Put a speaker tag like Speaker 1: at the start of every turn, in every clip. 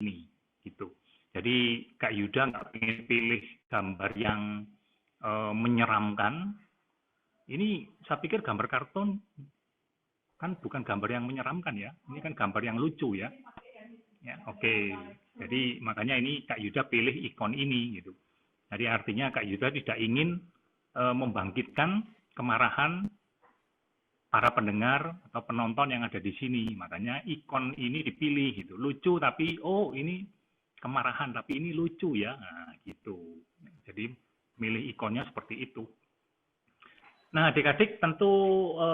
Speaker 1: ini gitu. Jadi Kak Yuda nggak pengen pilih gambar yang menyeramkan. Ini saya pikir gambar kartun kan bukan gambar yang menyeramkan ya. Ini kan gambar yang lucu ya. Ya, oke. Jadi makanya ini Kak Yuda pilih ikon ini gitu. Jadi artinya Kak Yuda tidak ingin membangkitkan kemarahan para pendengar atau penonton yang ada di sini. Makanya ikon ini dipilih gitu. Lucu tapi oh ini kemarahan tapi ini lucu ya. Nah, gitu. Jadi milih ikonnya seperti itu. Nah, adik-adik tentu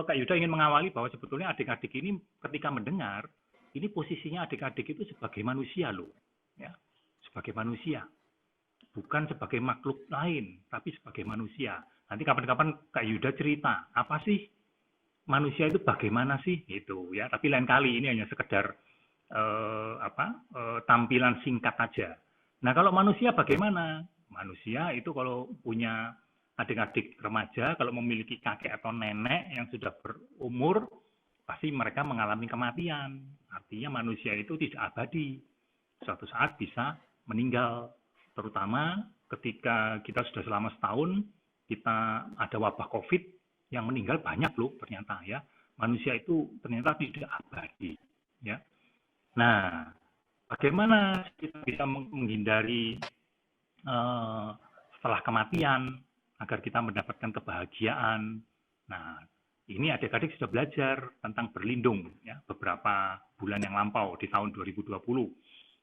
Speaker 1: Kak Yuda ingin mengawali bahwa sebetulnya adik-adik ini ketika mendengar, ini posisinya adik-adik itu sebagai manusia loh. Ya, sebagai manusia. Bukan sebagai makhluk lain, tapi sebagai manusia. Nanti kapan-kapan Kak Yuda cerita, apa sih manusia itu bagaimana sih? Gitu ya. Tapi lain kali ini hanya sekedar tampilan singkat aja. Nah, kalau manusia bagaimana? Manusia itu kalau punya adik-adik remaja, kalau memiliki kakek atau nenek yang sudah berumur, pasti mereka mengalami kematian. Artinya manusia itu tidak abadi. Suatu saat bisa meninggal. Terutama ketika kita sudah selama setahun, kita ada wabah COVID, yang meninggal banyak loh ternyata ya. Manusia itu ternyata tidak abadi. Ya. Nah, bagaimana kita bisa menghindari setelah kematian, agar kita mendapatkan kebahagiaan. Nah, ini adik-adik sudah belajar tentang berlindung ya beberapa bulan yang lampau di tahun 2020.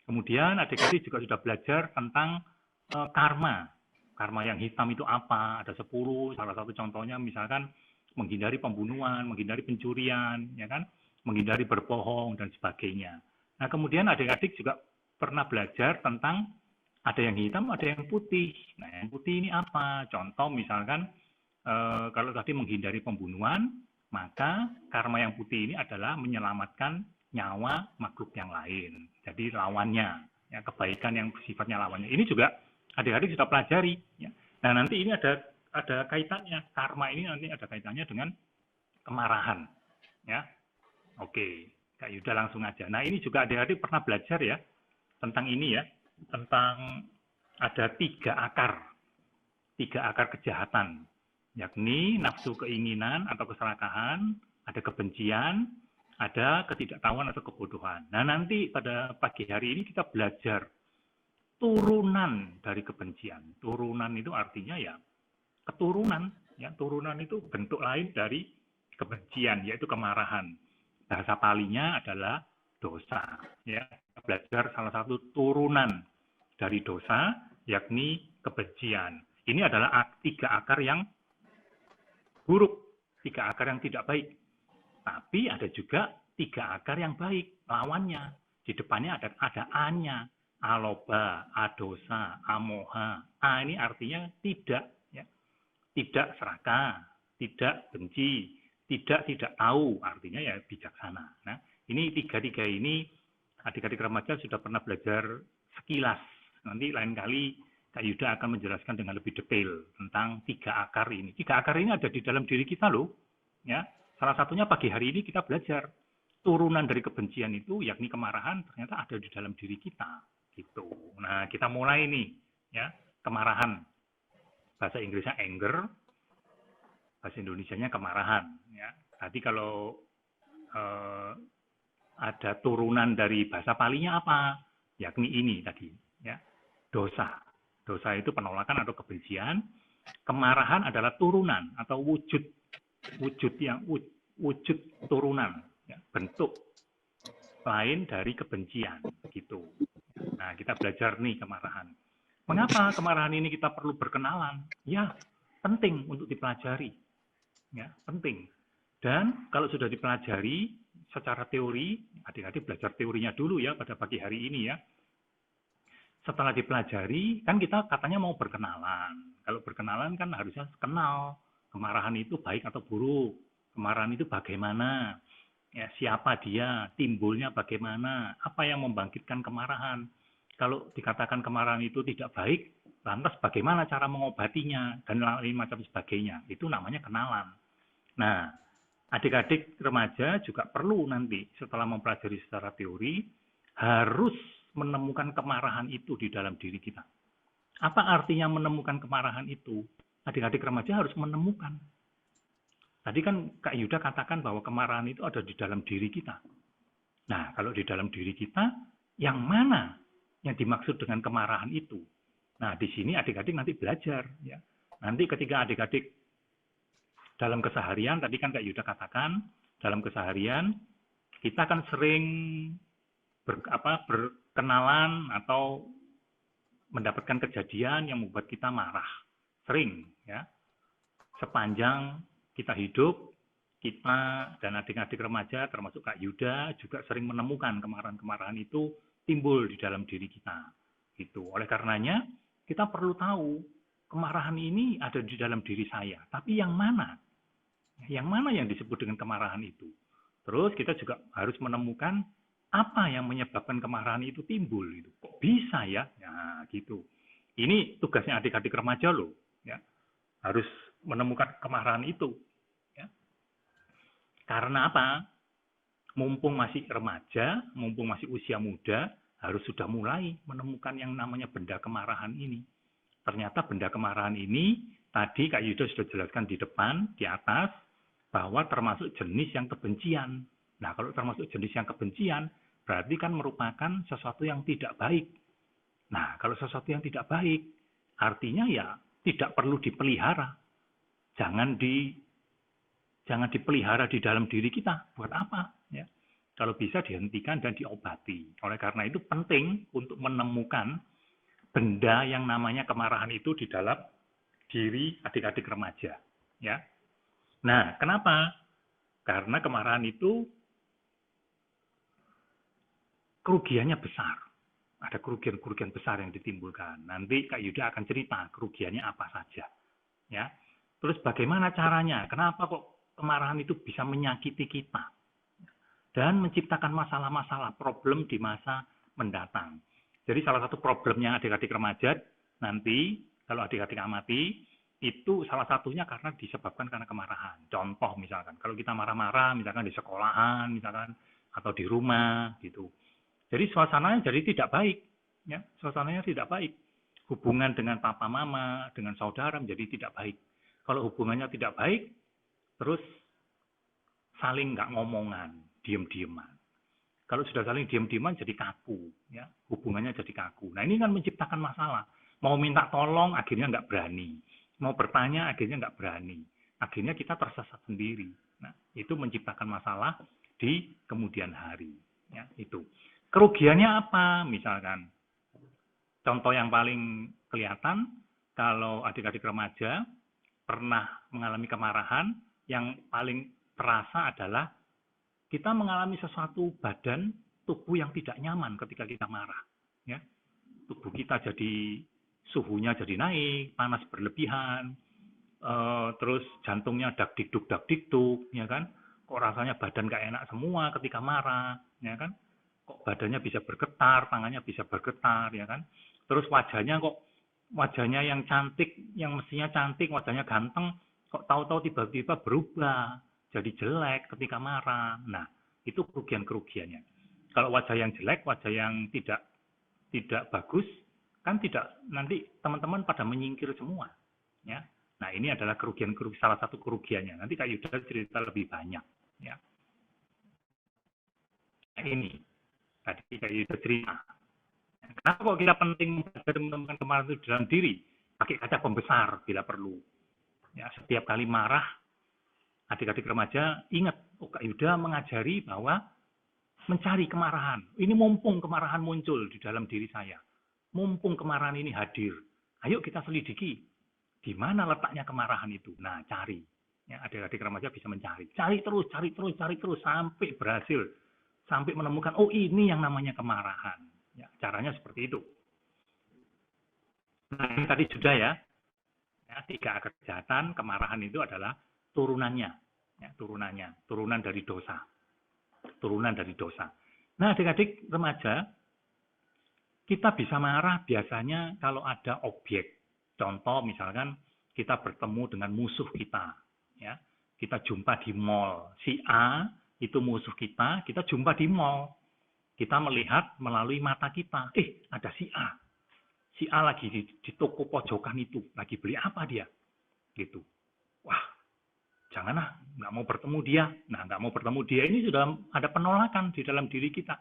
Speaker 1: Kemudian adik-adik juga sudah belajar tentang karma. Karma yang hitam itu apa? Ada 10, salah satu contohnya misalkan menghindari pembunuhan, menghindari pencurian, ya kan? Menghindari berbohong dan sebagainya. Nah, kemudian adik-adik juga pernah belajar tentang ada yang hitam, ada yang putih. Nah, yang putih ini apa? Contoh misalkan kalau tadi menghindari pembunuhan, maka karma yang putih ini adalah menyelamatkan nyawa makhluk yang lain. Jadi lawannya, ya, kebaikan yang sifatnya lawannya. Ini juga adik-adik sudah pelajari. Ya. Nah, nanti ini ada kaitannya. Karma ini nanti ada kaitannya dengan kemarahan. Ya, oke. Kak Yuda langsung aja. Nah, ini juga adik-adik pernah belajar ya tentang ini ya. Tentang ada 3 akar kejahatan, yakni nafsu keinginan atau keserakahan, ada kebencian, ada ketidaktahuan atau kebodohan. Nah, nanti pada pagi hari ini kita belajar turunan dari kebencian. Turunan itu artinya ya keturunan, ya turunan itu bentuk lain dari kebencian, yaitu kemarahan. Bahasa Palinya adalah dosa, ya. Belajar salah satu turunan dari dosa, yakni kebencian. Ini adalah 3 akar yang buruk, 3 akar yang tidak baik. Tapi ada juga 3 akar yang baik, lawannya. Di depannya ada A-nya, aloba, adosa, amoha. A ini artinya tidak, ya. Tidak serakah, tidak benci, tidak tahu, artinya ya bijaksana. Nah, ini 3 ini adik-adik remaja sudah pernah belajar sekilas. Nanti lain kali Kak Yuda akan menjelaskan dengan lebih detail tentang 3 akar ini. 3 akar ini ada di dalam diri kita loh. Ya, salah satunya pagi hari ini kita belajar turunan dari kebencian itu, yakni kemarahan, ternyata ada di dalam diri kita. Gitu. Nah, kita mulai nih, ya kemarahan. Bahasa Inggrisnya anger, bahasa Indonesianya kemarahan. Ya, tadi kalau ada turunan dari bahasa Palinya apa? Yakni ini tadi, ya. Dosa. Dosa itu penolakan atau kebencian. Kemarahan adalah turunan atau wujud turunan, ya, bentuk lain dari kebencian gitu. Nah, kita belajar nih kemarahan. Mengapa kemarahan ini kita perlu berkenalan? Ya, penting untuk dipelajari. Ya, penting. Dan kalau sudah dipelajari secara teori, adik-adik belajar teorinya dulu ya pada pagi hari ini ya. Setelah dipelajari, kan kita katanya mau berkenalan. Kalau berkenalan kan harusnya kenal kemarahan itu baik atau buruk. Kemarahan itu bagaimana? Ya, siapa dia? Timbulnya bagaimana? Apa yang membangkitkan kemarahan? Kalau dikatakan kemarahan itu tidak baik, lantas bagaimana cara mengobatinya? Dan lain macam sebagainya. Itu namanya kenalan. Nah, adik-adik remaja juga perlu nanti setelah mempelajari secara teori harus menemukan kemarahan itu di dalam diri kita. Apa artinya menemukan kemarahan itu? Adik-adik remaja harus menemukan. Tadi kan Kak Yuda katakan bahwa kemarahan itu ada di dalam diri kita. Nah, kalau di dalam diri kita, yang mana yang dimaksud dengan kemarahan itu? Nah, di sini adik-adik nanti belajar. Ya. Nanti ketika adik-adik dalam keseharian, tadi kan Kak Yuda katakan, dalam keseharian, kita kan sering berkenalan atau mendapatkan kejadian yang membuat kita marah. Sering, ya. Sepanjang kita hidup, kita dan adik-adik remaja, termasuk Kak Yuda, juga sering menemukan kemarahan-kemarahan itu timbul di dalam diri kita. Gitu. Oleh karenanya, kita perlu tahu kemarahan ini ada di dalam diri saya. Tapi yang mana? Yang mana yang disebut dengan kemarahan itu? Terus kita juga harus menemukan apa yang menyebabkan kemarahan itu timbul. Gitu. Kok bisa ya? Nah, gitu. Ini tugasnya adik-adik remaja loh. Ya. Harus menemukan kemarahan itu. Karena apa? Mumpung masih remaja, mumpung masih usia muda, harus sudah mulai menemukan yang namanya benda kemarahan ini. Ternyata benda kemarahan ini, tadi Kak Yuda sudah jelaskan di depan, di atas, bahwa termasuk jenis yang kebencian. Nah, kalau termasuk jenis yang kebencian, berarti kan merupakan sesuatu yang tidak baik. Nah, kalau sesuatu yang tidak baik, artinya ya tidak perlu dipelihara. Jangan dipelihara di dalam diri kita. Buat apa? Ya. Kalau bisa dihentikan dan diobati. Oleh karena itu penting untuk menemukan benda yang namanya kemarahan itu di dalam diri adik-adik remaja. Ya. Nah, kenapa? Karena kemarahan itu kerugiannya besar. Ada kerugian-kerugian besar yang ditimbulkan. Nanti Kak Yuda akan cerita kerugiannya apa saja. Ya. Terus bagaimana caranya? Kenapa kok kemarahan itu bisa menyakiti kita dan menciptakan masalah-masalah, problem di masa mendatang. Jadi salah satu problemnya adik-adik remaja nanti, kalau adik-adik amati, itu salah satunya karena disebabkan karena kemarahan. Contoh misalkan, kalau kita marah-marah, misalkan di sekolahan, misalkan, atau di rumah, gitu. Jadi suasananya jadi tidak baik. Ya, suasananya tidak baik. Hubungan dengan papa mama, dengan saudara menjadi tidak baik. Kalau hubungannya tidak baik, terus saling nggak ngomongan, diem-dieman. Kalau sudah saling diem-dieman jadi kaku, ya hubungannya jadi kaku. Nah ini kan menciptakan masalah. Mau minta tolong akhirnya nggak berani, mau bertanya akhirnya nggak berani. Akhirnya kita tersesat sendiri. Nah itu menciptakan masalah di kemudian hari. Ya itu. Kerugiannya apa? Misalkan contoh yang paling kelihatan kalau adik-adik remaja pernah mengalami kemarahan. Yang paling terasa adalah kita mengalami sesuatu badan tubuh yang tidak nyaman ketika kita marah. Ya. Tubuh kita jadi suhunya jadi naik, panas berlebihan, terus jantungnya dak-dikduk, ya kan? Kok rasanya badan gak enak semua ketika marah, ya kan? Kok badannya bisa bergetar, tangannya bisa bergetar, ya kan? Terus wajahnya yang cantik, yang mestinya cantik, wajahnya ganteng, kok tahu-tahu tiba-tiba berubah jadi jelek ketika marah. Nah, itu kerugian-kerugiannya. Kalau wajah yang jelek, wajah yang tidak bagus, kan tidak nanti teman-teman pada menyingkir semua, ya. Nah, ini adalah salah satu kerugiannya. Nanti Kak Yuda cerita lebih banyak, ya. Nah, ini tadi Kak Yuda cerita. Kenapa kok kita penting menemukan kemarahan itu dalam diri? Pakai kaca pembesar bila perlu. Ya, setiap kali marah, adik-adik remaja ingat, Kak Yuda mengajari bahwa mencari kemarahan. Ini mumpung kemarahan muncul di dalam diri saya. Mumpung kemarahan ini hadir. Ayo kita selidiki. Di mana letaknya kemarahan itu? Nah, cari. Ya, adik-adik remaja bisa mencari. Cari terus, sampai berhasil. Sampai menemukan, oh ini yang namanya kemarahan. Ya, caranya seperti itu. Nah, ini tadi sudah ya. Ya, 3 kejahatan, kemarahan itu adalah turunannya, ya, turunan dari dosa. Nah, adik-adik remaja, kita bisa marah biasanya kalau ada objek. Contoh misalkan kita bertemu dengan musuh kita, ya. Kita jumpa di mall. Si A itu musuh kita jumpa di mall. Kita melihat melalui mata kita, ada si A. Si A lagi di toko pojokan itu, lagi beli apa dia? Gitu. Wah, janganlah, nggak mau bertemu dia. Nah, nggak mau bertemu dia ini sudah ada penolakan di dalam diri kita.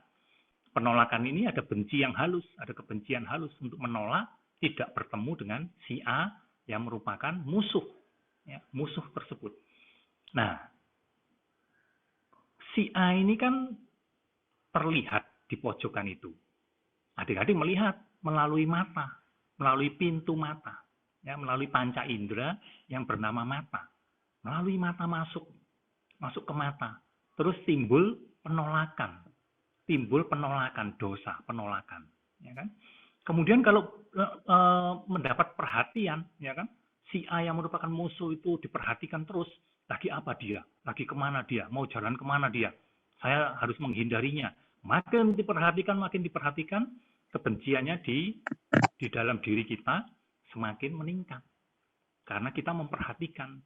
Speaker 1: Penolakan ini ada benci yang halus, ada kebencian halus untuk menolak tidak bertemu dengan si A yang merupakan musuh, ya, musuh tersebut. Nah, si A ini kan terlihat di pojokan itu. Adik-adik melihat melalui mata, melalui pintu mata, ya, melalui panca indera yang bernama mata. Melalui mata masuk ke mata. Terus timbul penolakan, dosa, penolakan, ya kan? Kemudian kalau mendapat perhatian, ya kan, si A yang merupakan musuh itu diperhatikan terus, lagi apa dia, lagi kemana dia, mau jalan kemana dia, saya harus menghindarinya. Makin diperhatikan, kebenciannya di dalam diri kita semakin meningkat, karena kita memperhatikan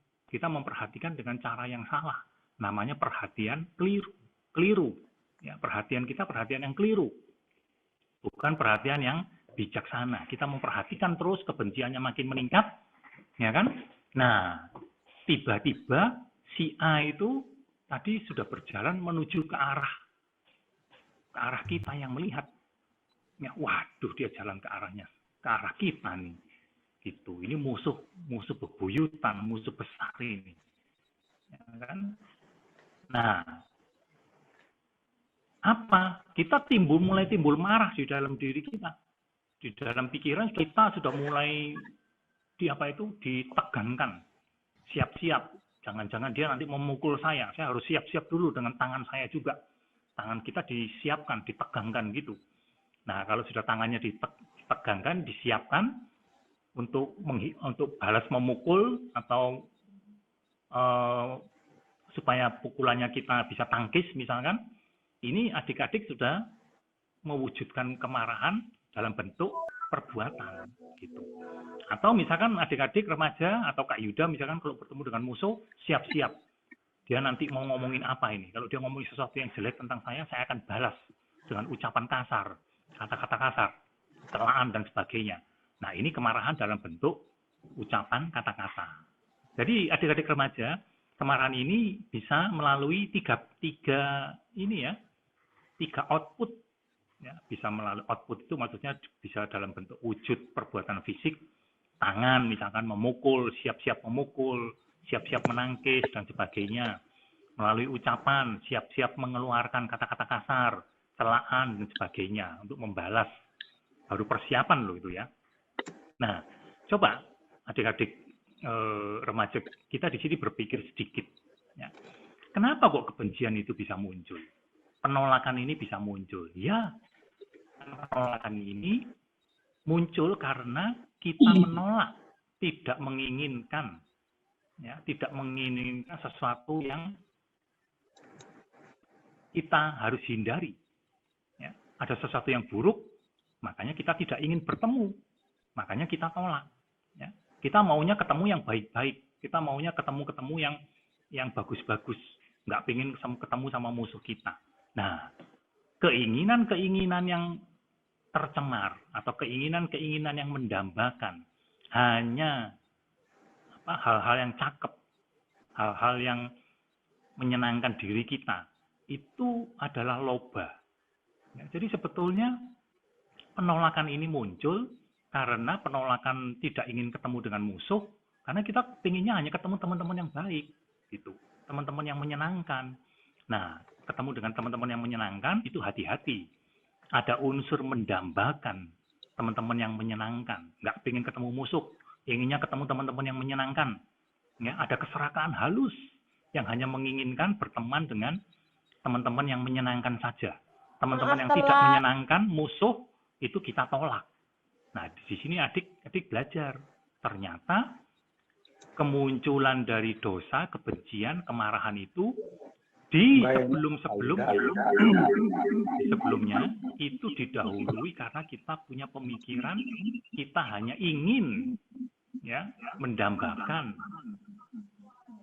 Speaker 1: dengan cara yang salah, namanya perhatian keliru. Ya, perhatian yang keliru, bukan perhatian yang bijaksana. Kita memperhatikan terus, kebenciannya makin meningkat, ya kan? Nah, tiba-tiba si A itu tadi sudah berjalan menuju ke arah kita yang melihat. Ya, waduh, dia jalan ke arah kita nih. Gitu. Ini musuh bebuyutan, musuh besar ini. Ya kan? Nah, apa? Kita mulai timbul marah di dalam diri kita. Di dalam pikiran kita sudah mulai ditegangkan. Siap-siap. Jangan-jangan dia nanti memukul saya. Saya harus siap-siap dulu dengan tangan saya juga. Tangan kita disiapkan, ditegangkan gitu. Nah, kalau sudah tangannya ditegangkan, disiapkan untuk balas memukul atau supaya pukulannya kita bisa tangkis misalkan, ini adik-adik sudah mewujudkan kemarahan dalam bentuk perbuatan gitu. Atau misalkan adik-adik remaja atau Kak Yuda misalkan kalau bertemu dengan musuh, siap-siap. Dia nanti mau ngomongin apa ini? Kalau dia ngomongin sesuatu yang jelek tentang saya akan balas dengan ucapan kasar, kata-kata kasar, celaan dan sebagainya. Nah, ini kemarahan dalam bentuk ucapan kata-kata. Jadi adik-adik remaja, kemarahan ini bisa melalui tiga output. Ya, bisa melalui output itu maksudnya bisa dalam bentuk wujud perbuatan fisik, tangan misalkan memukul, siap-siap memukul, siap-siap menangkis dan sebagainya. Melalui ucapan, siap-siap mengeluarkan kata-kata kasar, celaan dan sebagainya untuk membalas. Baru persiapan loh itu ya. Nah, coba adik-adik remaja kita di sini berpikir sedikit. Ya. Kenapa kok kebencian itu bisa muncul? Penolakan ini bisa muncul. Ya, penolakan ini muncul karena kita menolak, tidak menginginkan sesuatu yang kita harus hindari. Ya, ada sesuatu yang buruk, makanya kita tidak ingin bertemu, makanya kita tolak. Ya, kita maunya ketemu yang baik-baik, kita maunya ketemu yang bagus-bagus, nggak pengen ketemu sama musuh kita. Nah, keinginan yang tercemar atau keinginan yang mendambakan hanya hal-hal yang cakep, hal-hal yang menyenangkan diri kita, itu adalah loba. Ya, jadi sebetulnya penolakan ini muncul karena penolakan tidak ingin ketemu dengan musuh, karena kita pinginnya hanya ketemu teman-teman yang baik, gitu, teman-teman yang menyenangkan. Nah, ketemu dengan teman-teman yang menyenangkan itu hati-hati. Ada unsur mendambakan teman-teman yang menyenangkan. Nggak pengen ketemu musuh, inginnya ketemu teman-teman yang menyenangkan. Ya, ada keserakahan halus yang hanya menginginkan berteman dengan teman-teman yang menyenangkan saja. Teman-teman yang tidak menyenangkan, musuh, itu kita tolak. Nah, di sini adik belajar. Ternyata kemunculan dari dosa, kebencian, kemarahan itu sebelumnya itu didahului karena kita punya pemikiran kita hanya ingin mendambakan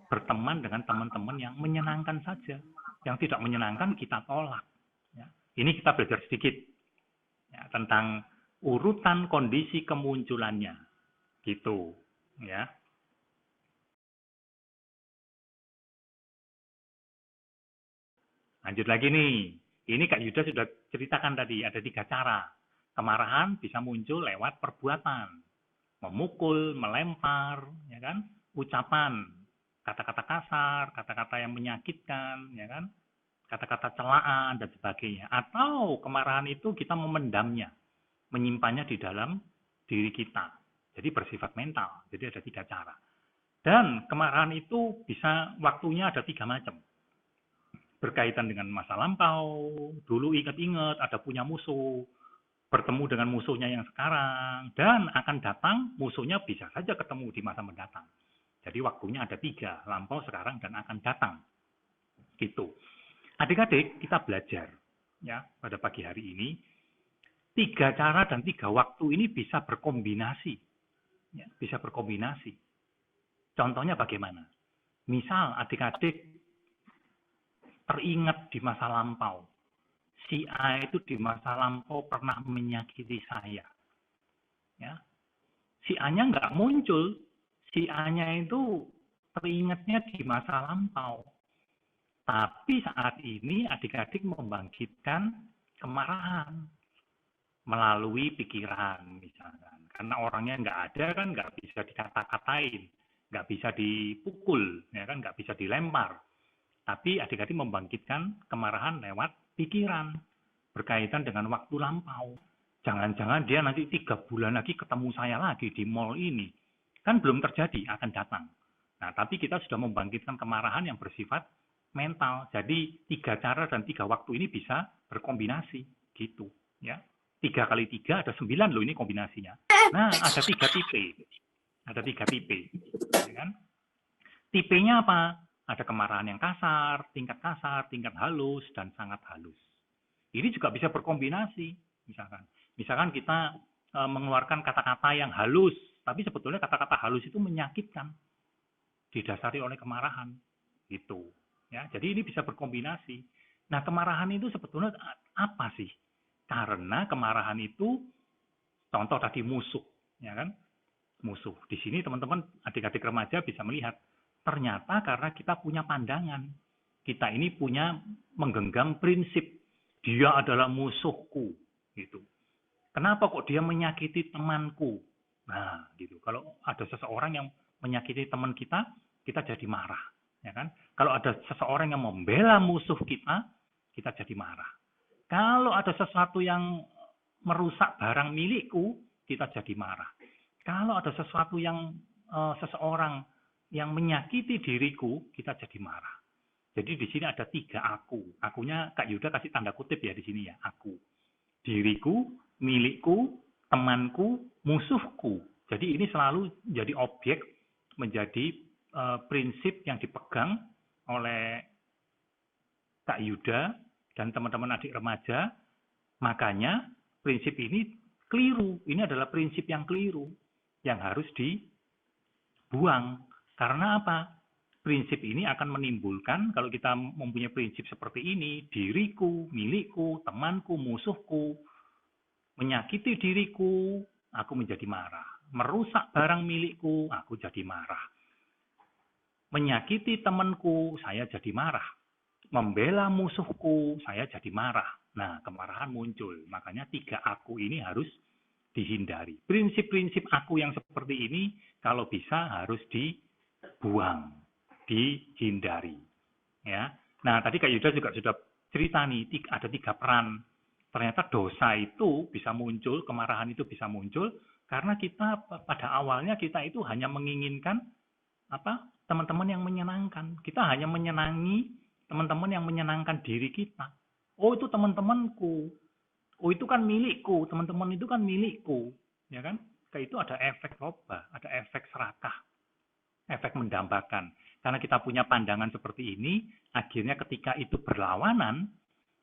Speaker 1: berteman dengan teman-teman yang menyenangkan saja. Yang tidak menyenangkan kita tolak. Ya. Ini kita belajar sedikit ya, tentang urutan kondisi kemunculannya, gitu, ya. Lanjut lagi nih, ini Kak Yuda sudah ceritakan tadi, ada 3 cara. Kemarahan bisa muncul lewat perbuatan, memukul, melempar, ya kan, ucapan, kata-kata kasar, kata-kata yang menyakitkan, ya kan, kata-kata celaan dan sebagainya. Atau kemarahan itu kita memendamnya, menyimpannya di dalam diri kita. Jadi bersifat mental. Jadi ada 3 cara. Dan kemarahan itu bisa waktunya ada 3 macam. Berkaitan dengan masa lampau, dulu ingat-ingat ada punya musuh, bertemu dengan musuhnya yang sekarang, dan akan datang musuhnya bisa saja ketemu di masa mendatang. Jadi waktunya ada 3, lampau, sekarang, dan akan datang. Gitu. Adik-adik, kita belajar ya pada pagi hari ini 3 cara dan 3 waktu ini bisa berkombinasi, ya, bisa berkombinasi. Contohnya bagaimana? Misal adik-adik teringat di masa lampau, si A itu di masa lampau pernah menyakiti saya, ya. Si A-nya nggak muncul, si A-nya itu teringatnya di masa lampau. Tapi saat ini adik-adik membangkitkan kemarahan melalui pikiran misalkan. Karena orangnya nggak ada kan nggak bisa dikata-katain, nggak bisa dipukul, ya kan nggak bisa dilempar. Tapi adik-adik membangkitkan kemarahan lewat pikiran berkaitan dengan waktu lampau. Jangan-jangan dia nanti 3 bulan lagi ketemu saya lagi di mall ini. Kan belum terjadi, akan datang. Nah, tapi kita sudah membangkitkan kemarahan yang bersifat mental. Jadi 3 cara dan 3 waktu ini bisa berkombinasi gitu, ya. 3 kali 3 ada 9 loh ini kombinasinya. Nah, ada 3 tipe. Ada 3 tipe, ya kan? Tipenya apa? Ada kemarahan yang kasar, tingkat halus, dan sangat halus. Ini juga bisa berkombinasi, misalkan. Misalkan kita mengeluarkan kata-kata yang halus, tapi sebetulnya kata-kata halus itu menyakitkan, didasari oleh kemarahan, gitu. Ya, jadi ini bisa berkombinasi. Nah, kemarahan itu sebetulnya apa sih? Karena kemarahan itu, contoh tadi musuh, ya kan? Musuh. Di sini teman-teman, adik-adik remaja bisa melihat, ternyata karena kita punya pandangan. Kita ini punya menggenggam prinsip. Dia adalah musuhku. Gitu. Kenapa kok dia menyakiti temanku? Nah, gitu. Kalau ada seseorang yang menyakiti teman kita jadi marah. Ya kan? Kalau ada seseorang yang membela musuh kita jadi marah. Kalau ada sesuatu yang merusak barang milikku, kita jadi marah. Kalau ada sesuatu yang seseorang yang menyakiti diriku, kita jadi marah. Jadi di sini ada 3 aku. Akunya Kak Yuda kasih tanda kutip ya di sini ya, aku. Diriku, milikku, temanku, musuhku. Jadi ini selalu jadi objek, menjadi prinsip yang dipegang oleh Kak Yuda dan teman-teman adik remaja. Makanya prinsip ini keliru. Ini adalah prinsip yang keliru, yang harus dibuang. Karena apa? Prinsip ini akan menimbulkan, kalau kita mempunyai prinsip seperti ini, diriku, milikku, temanku, musuhku, menyakiti diriku, aku menjadi marah. Merusak barang milikku, aku jadi marah. Menyakiti temanku, saya jadi marah. Membela musuhku, saya jadi marah. Nah, kemarahan muncul. Makanya 3 aku ini harus dihindari. Prinsip-prinsip aku yang seperti ini, kalau bisa harus dibuang, dihindari. Ya. Nah, tadi Kak Yuda juga sudah cerita nih, ada 3 peran. Ternyata dosa itu bisa muncul, kemarahan itu bisa muncul, karena kita pada awalnya kita itu hanya menginginkan teman-teman yang menyenangkan. Kita hanya menyenangi teman-teman yang menyenangkan diri kita. Oh, itu teman-temanku. Oh, itu kan milikku. Teman-teman itu kan milikku. Ya kan? Kayak itu ada efek loba, ada efek serakah, efek mendambakan. Karena kita punya pandangan seperti ini, akhirnya ketika itu berlawanan,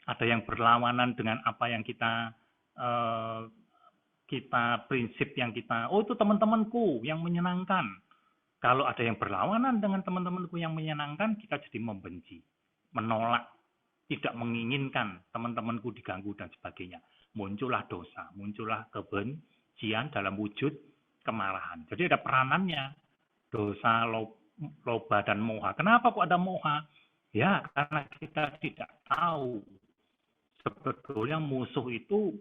Speaker 1: ada yang berlawanan dengan apa yang kita prinsip yang kita, oh itu teman-temanku yang menyenangkan. Kalau ada yang berlawanan dengan teman-temanku yang menyenangkan, kita jadi membenci, menolak, tidak menginginkan teman-temanku diganggu dan sebagainya. Muncullah dosa, muncullah kebencian dalam wujud kemarahan. Jadi ada peranannya, dosa, loba, dan moha. Kenapa kok ada moha? Ya, karena kita tidak tahu sebetulnya musuh itu.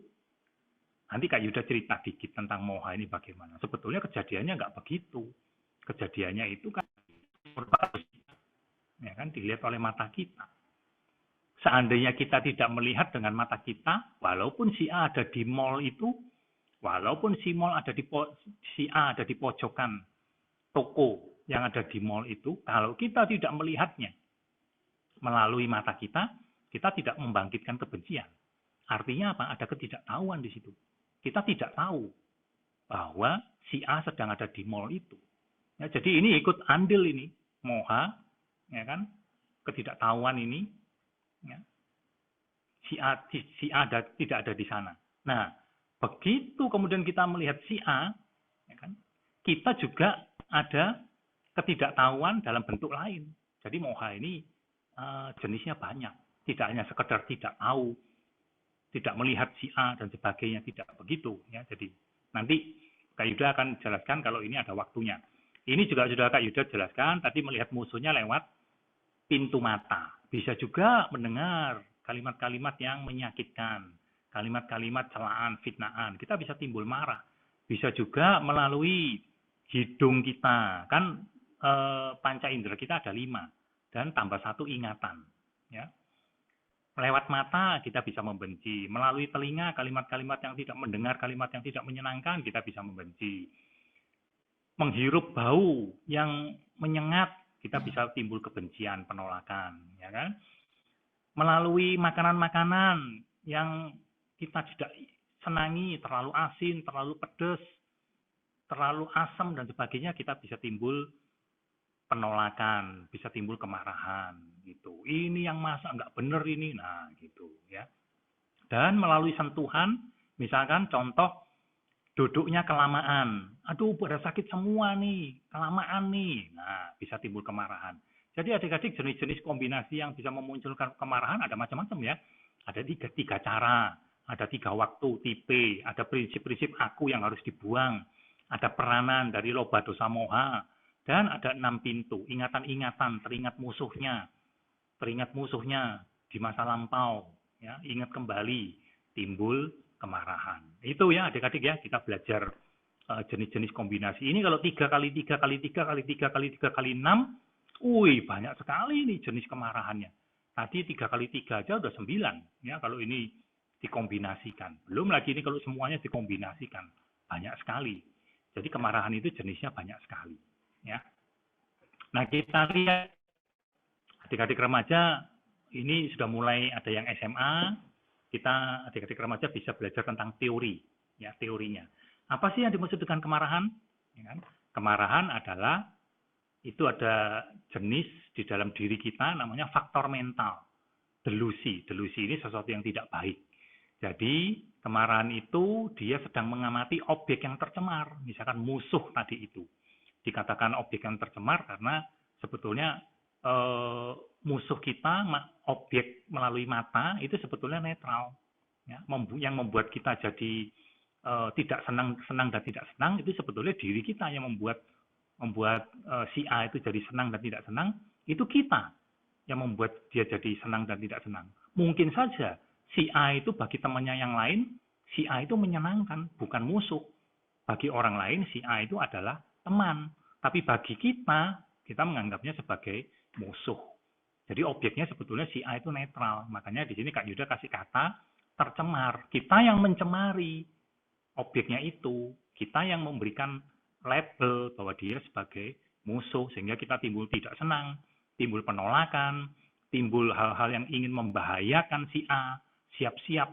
Speaker 1: Nanti Kak Yuda cerita dikit tentang moha ini bagaimana. Sebetulnya kejadiannya nggak begitu. Kejadiannya itu kan ya kan dilihat oleh mata kita. Seandainya kita tidak melihat dengan mata kita, walaupun si A ada di mall itu, walaupun si A ada di pojokan toko yang ada di mall itu, kalau kita tidak melihatnya melalui mata kita, kita tidak membangkitkan kebencian. Artinya apa? Ada ketidaktahuan di situ. Kita tidak tahu bahwa si A sedang ada di mall itu. Ya, jadi ini ikut andil ini, moha, ya kan? Ketidaktahuan ini, ya. Si A tidak ada di sana. Nah, begitu kemudian kita melihat si A, ya kan? Kita juga ada ketidaktahuan dalam bentuk lain. Jadi moha ini jenisnya banyak. Tidak hanya sekedar tidak tahu, tidak melihat si A dan sebagainya, tidak begitu. Ya, jadi nanti Kak Yuda akan jelaskan kalau ini ada waktunya. Ini juga sudah Kak Yuda jelaskan, tadi melihat musuhnya lewat pintu mata. Bisa juga mendengar kalimat-kalimat yang menyakitkan, kalimat-kalimat celaan, fitnaan. Kita bisa timbul marah. Bisa juga melalui hidung kita. Kan panca indera kita ada 5 dan tambah 1 ingatan. Ya. Lewat mata kita bisa membenci. Melalui telinga kalimat-kalimat yang tidak mendengar, kalimat yang tidak menyenangkan, kita bisa membenci. Menghirup bau yang menyengat, kita bisa timbul kebencian, penolakan, ya kan? Melalui makanan-makanan yang kita tidak senangi, terlalu asin, terlalu pedas, terlalu asam dan sebagainya, kita bisa timbul penolakan, bisa timbul kemarahan, gitu. Ini yang masa nggak bener ini, nah gitu, ya. Dan melalui sentuhan, misalkan contoh duduknya kelamaan. Aduh, pada sakit semua nih, kelamaan nih. Nah, bisa timbul kemarahan. Jadi adik-adik jenis-jenis kombinasi yang bisa memunculkan kemarahan ada macam-macam ya. Ada tiga cara, ada 3 waktu, tipe, ada prinsip-prinsip aku yang harus dibuang, ada peranan dari loba dosa moha, dan ada 6 pintu, ingatan-ingatan, teringat musuhnya di masa lampau, ya, ingat kembali, timbul kemarahan. Itu ya adik-adik ya, kita belajar jenis-jenis kombinasi. Ini kalau 3 kali 3 kali 3 kali 3 kali 3 kali 6, banyak sekali nih jenis kemarahannya. Tadi 3 kali 3 aja udah 9 ya kalau ini dikombinasikan. Belum lagi ini kalau semuanya dikombinasikan, banyak sekali. Jadi kemarahan itu jenisnya banyak sekali, ya. Nah, kita lihat adik-adik remaja ini sudah mulai ada yang SMA, kita adik-adik remaja bisa belajar tentang teori, ya teorinya. Apa sih yang dimaksud dengan kemarahan? Ya kan? Kemarahan adalah itu ada jenis di dalam diri kita namanya faktor mental, delusi. Delusi ini sesuatu yang tidak baik. Jadi kemarahan itu dia sedang mengamati objek yang tercemar, misalkan musuh tadi itu. Dikatakan objek yang tercemar karena sebetulnya musuh kita, objek melalui mata itu sebetulnya netral, ya. Yang membuat kita jadi tidak senang dan tidak senang itu sebetulnya diri kita yang membuat si A itu jadi senang dan tidak senang, itu kita yang membuat dia jadi senang dan tidak senang. Mungkin saja si A itu bagi temannya yang lain, si A itu menyenangkan, bukan musuh. Bagi orang lain si A itu adalah teman, tapi bagi kita menganggapnya sebagai musuh. Jadi objeknya sebetulnya si A itu netral. Makanya di sini Kak Yuda kasih kata tercemar. Kita yang mencemari objeknya itu. Kita yang memberikan label bahwa dia sebagai musuh. Sehingga kita timbul tidak senang, timbul penolakan, timbul hal-hal yang ingin membahayakan si A. Siap-siap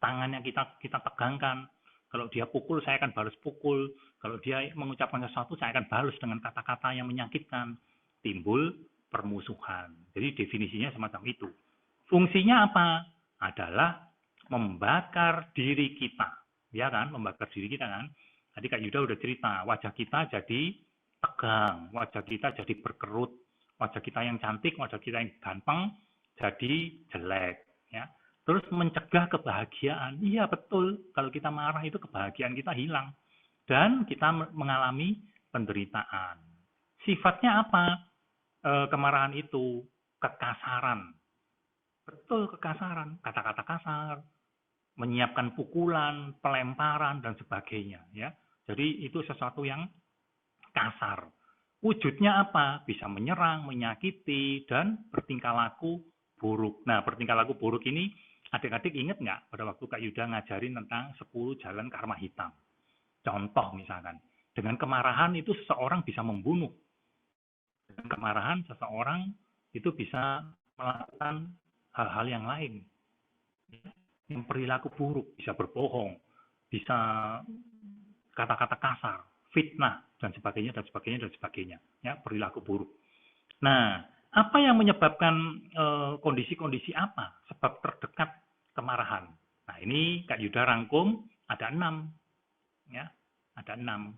Speaker 1: tangannya kita tegangkan. Kalau dia pukul, saya akan balas pukul. Kalau dia mengucapkan sesuatu, saya akan balas dengan kata-kata yang menyakitkan. Timbul permusuhan. Jadi definisinya semacam itu. Fungsinya apa? Adalah membakar diri kita. Ya kan? Membakar diri kita kan? Tadi Kak Yuda udah cerita, wajah kita jadi tegang, wajah kita jadi berkerut, wajah kita yang cantik, wajah kita yang ganteng, jadi jelek, ya. Terus mencegah kebahagiaan. Iya betul, kalau kita marah itu kebahagiaan kita hilang dan kita mengalami penderitaan. Sifatnya apa? Kemarahan itu kekasaran. Betul, kekasaran, kata-kata kasar, menyiapkan pukulan, pelemparan dan sebagainya, ya. Jadi itu sesuatu yang kasar. Wujudnya apa? Bisa menyerang, menyakiti, dan bertingkah laku buruk. Nah, bertingkah laku buruk ini, adik-adik ingat nggak pada waktu Kak Yuda ngajarin tentang 10 jalan karma hitam? Contoh misalkan, dengan kemarahan itu seseorang bisa membunuh. Dengan kemarahan seseorang itu bisa melakukan hal-hal yang lain. Yang perilaku buruk, bisa berbohong, bisa kata-kata kasar, fitnah, dan sebagainya, dan sebagainya, dan sebagainya. Ya, perilaku buruk. Nah, apa yang menyebabkan kondisi-kondisi apa? Sebab terdekat kemarahan. Nah, ini Kak Yuda rangkum ada 6. Ya, ada 6.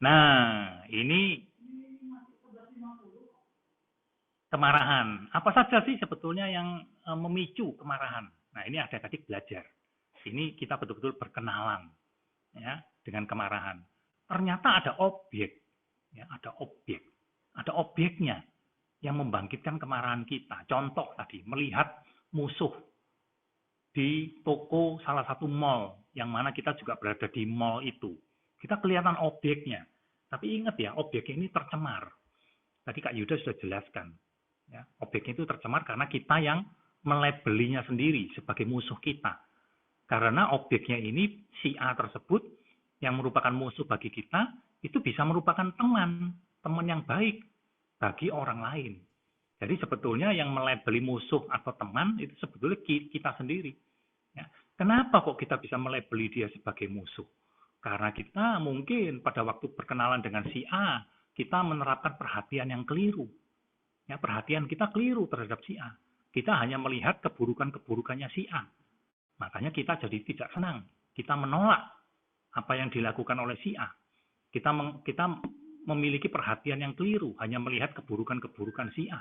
Speaker 1: Nah, ini kemarahan. Apa saja sih sebetulnya yang memicu kemarahan? Nah, ini adik-adik belajar. Ini kita betul-betul berkenalan, ya, dengan kemarahan. Ternyata ada objek, ya, ada objeknya yang membangkitkan kemarahan kita. Contoh tadi, melihat musuh di toko salah satu mall, yang mana kita juga berada di mall itu. Kita kelihatan objeknya. Tapi ingat ya, objeknya ini tercemar. Tadi Kak Yuda sudah jelaskan. Ya, objeknya itu tercemar karena kita yang melabelinya sendiri sebagai musuh kita. Karena objeknya ini, si A tersebut, yang merupakan musuh bagi kita, itu bisa merupakan teman yang baik bagi orang lain. Jadi sebetulnya yang melabeli musuh atau teman, itu sebetulnya kita sendiri. Ya. Kenapa kok kita bisa melabeli dia sebagai musuh? Karena kita mungkin pada waktu berkenalan dengan si A, kita menerapkan perhatian yang keliru. Ya, perhatian kita keliru terhadap si A. Kita hanya melihat keburukan-keburukannya si A. Makanya kita jadi tidak senang. Kita menolak apa yang dilakukan oleh si A. Kita memiliki perhatian yang keliru, hanya melihat keburukan-keburukan si A.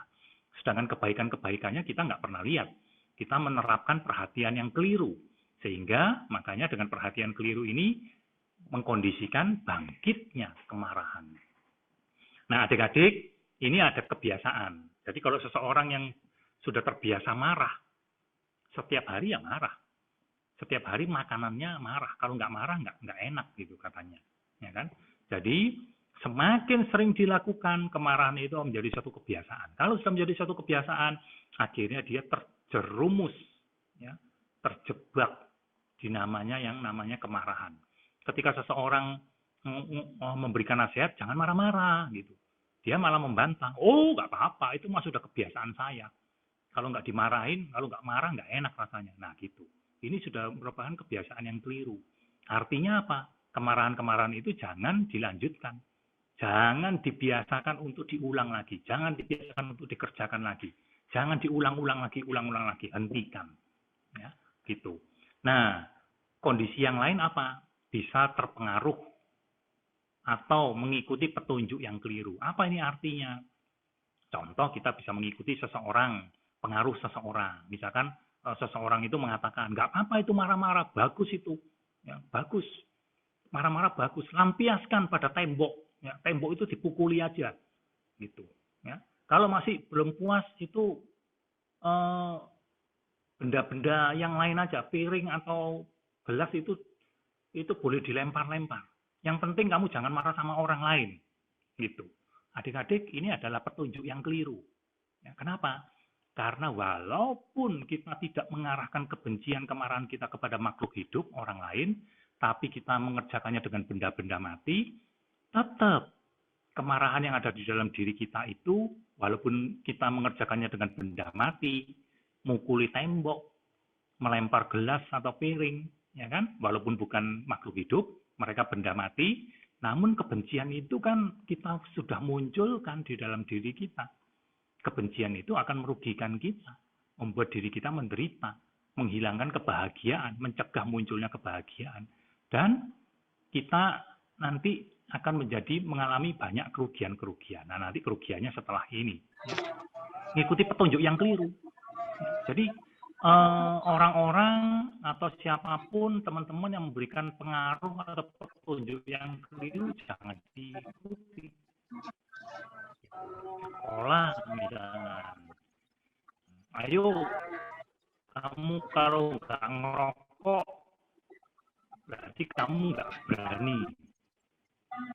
Speaker 1: Sedangkan kebaikan-kebaikannya kita nggak pernah lihat. Kita menerapkan perhatian yang keliru. Sehingga makanya dengan perhatian keliru ini mengkondisikan bangkitnya kemarahan. Nah, adik-adik, ini ada kebiasaan. Jadi kalau seseorang yang sudah terbiasa marah, setiap hari ya marah. Setiap hari makanannya marah. Kalau nggak marah, nggak enak gitu katanya. Ya kan? Jadi semakin sering dilakukan, kemarahan itu menjadi satu kebiasaan. Kalau sudah menjadi satu kebiasaan, akhirnya dia terjerumus, ya, terjebak di yang namanya kemarahan. Ketika seseorang memberikan nasihat, jangan marah-marah gitu. Dia malah membantah, oh nggak apa-apa, itu mah sudah kebiasaan saya. Kalau nggak dimarahin, kalau nggak marah nggak enak rasanya. Nah gitu. Ini sudah merupakan kebiasaan yang keliru. Artinya apa? Kemarahan-kemarahan itu jangan dilanjutkan. Jangan dibiasakan untuk diulang lagi. Jangan dibiasakan untuk dikerjakan lagi. Jangan diulang-ulang lagi, ulang-ulang lagi. Hentikan. Ya, gitu. Nah, kondisi yang lain apa? Bisa terpengaruh atau mengikuti petunjuk yang keliru. Apa ini artinya? Contoh, kita bisa mengikuti seseorang, pengaruh seseorang. Misalkan seseorang itu mengatakan, nggak apa-apa itu marah-marah, bagus itu. Ya, bagus. Marah-marah bagus. Lampiaskan pada tembok. Ya, tembok itu dipukuli aja. Gitu. Ya. Kalau masih belum puas, itu benda-benda yang lain aja. Piring atau gelas itu boleh dilempar-lempar. Yang penting kamu jangan marah sama orang lain. Gitu. Adik-adik, ini adalah petunjuk yang keliru. Ya, kenapa? Karena walaupun kita tidak mengarahkan kebencian, kemarahan kita kepada makhluk hidup, orang lain, tapi kita mengerjakannya dengan benda-benda mati, tetap kemarahan yang ada di dalam diri kita itu, walaupun kita mengerjakannya dengan benda mati, mukuli tembok, melempar gelas atau piring, ya kan? Walaupun bukan makhluk hidup, mereka benda mati, namun kebencian itu kan kita sudah munculkan di dalam diri kita. Kebencian itu akan merugikan kita, membuat diri kita menderita, menghilangkan kebahagiaan, mencegah munculnya kebahagiaan. dan kita nanti akan mengalami banyak kerugian-kerugian. Nah, nanti kerugiannya setelah ini. Mengikuti petunjuk yang keliru. Jadi, orang-orang atau siapapun, teman-teman yang memberikan pengaruh atau petunjuk yang keliru, jangan diikuti. Sekolah misalnya. Ayo, kamu kalau nggak ngerokok, berarti kamu nggak berani.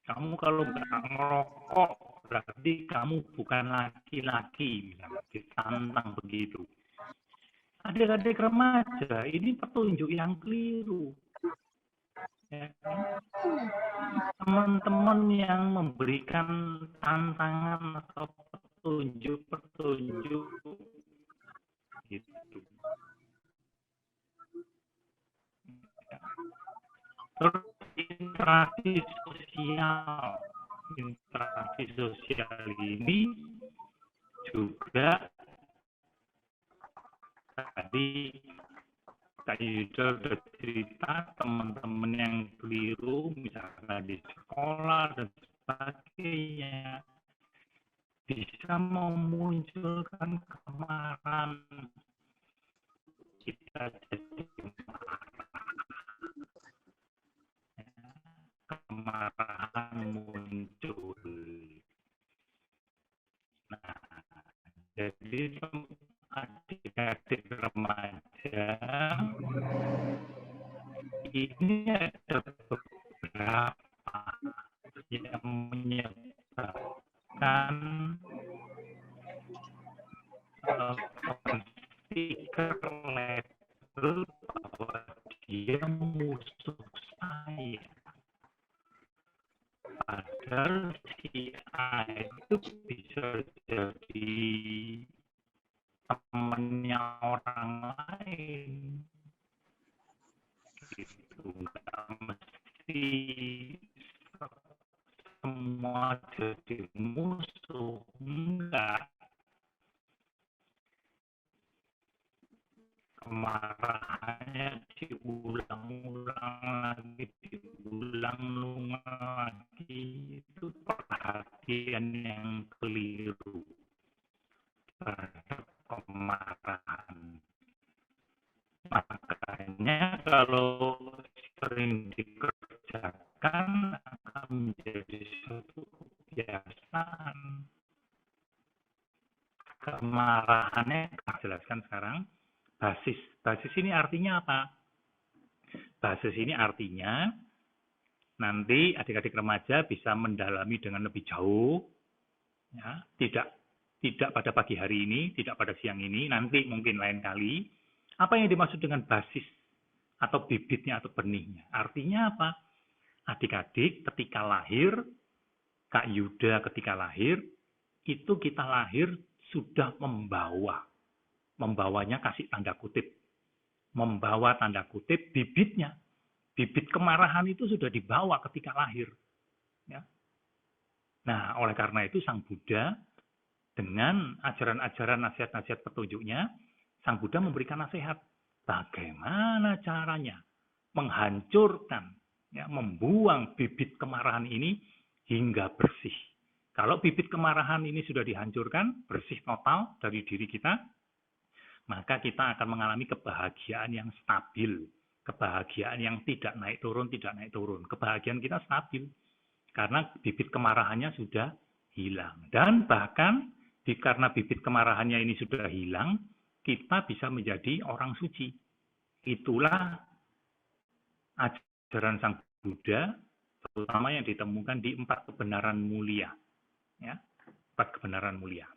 Speaker 1: Kamu kalau nggak ngerokok, berarti kamu bukan laki-laki, misalnya ditantang begitu. Adik-adik remaja, ini petunjuk yang keliru. Ya kan? Teman-teman yang memberikan tantangan atau petunjuk-petunjuk gitu. Terus interaksi sosial ini juga tadi Kak Yuda sudah cerita teman-teman yang keliru misalnya di sekolah dan sebagainya bisa memunculkan kemarahan, kita jadi kemarahan muncul. Nah, jadi adik-adik remaja ini ada beberapa yang menyebabkan stiker label bahwa dia musuh saya. Padahal si A itu bisa jadi temannya orang lain. Gitu, nggak mesti semua jadi musuh, enggak. Kemarahannya diulang lagi, itu perhatian yang keliru terhadap kemarahan. Makanya kalau sering dikerjakan akan menjadi suatu kebiasaan. Kemarahannya kita jelaskan sekarang. Basis ini artinya apa? Basis ini artinya nanti adik-adik remaja bisa mendalami dengan lebih jauh, ya, tidak pada pagi hari ini, tidak pada siang ini, nanti mungkin lain kali. Apa yang dimaksud dengan basis atau bibitnya atau benihnya? Artinya apa? Adik-adik ketika lahir, Kak Yuda ketika lahir, itu kita lahir sudah membawanya kasih tanda kutip, membawa tanda kutip bibitnya, bibit kemarahan itu sudah dibawa ketika lahir. Ya. Nah, oleh karena itu Sang Buddha dengan ajaran-ajaran nasihat-nasihat petunjuknya, Sang Buddha memberikan nasihat bagaimana caranya menghancurkan, ya, membuang bibit kemarahan ini hingga bersih. Kalau bibit kemarahan ini sudah dihancurkan, bersih total dari diri kita, maka kita akan mengalami kebahagiaan yang stabil, kebahagiaan yang tidak naik turun. Kebahagiaan kita stabil, karena bibit kemarahannya sudah hilang. Dan bahkan, karena bibit kemarahannya ini sudah hilang, kita bisa menjadi orang suci. Itulah ajaran Sang Buddha, terutama yang ditemukan di 4 kebenaran mulia. Ya, 4 kebenaran mulia.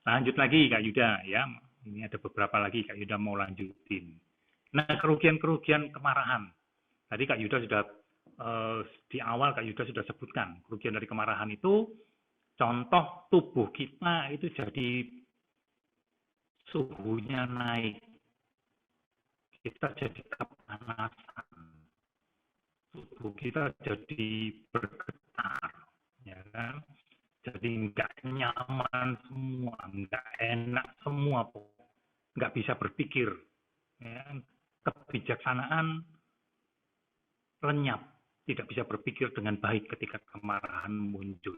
Speaker 1: Lanjut lagi Kak Yuda, ya. Ini ada beberapa lagi Kak Yuda mau lanjutin. Nah, kerugian-kerugian kemarahan. Tadi Kak Yuda sudah di awal Kak Yuda sudah sebutkan kerugian dari kemarahan itu, contoh tubuh kita itu jadi suhunya naik, kita jadi kepanasan, tubuh kita jadi bergetar, ya kan? Jadi nggak nyaman semua, nggak enak semua, nggak bisa berpikir. Ya. Kebijaksanaan lenyap, tidak bisa berpikir dengan baik ketika kemarahan muncul.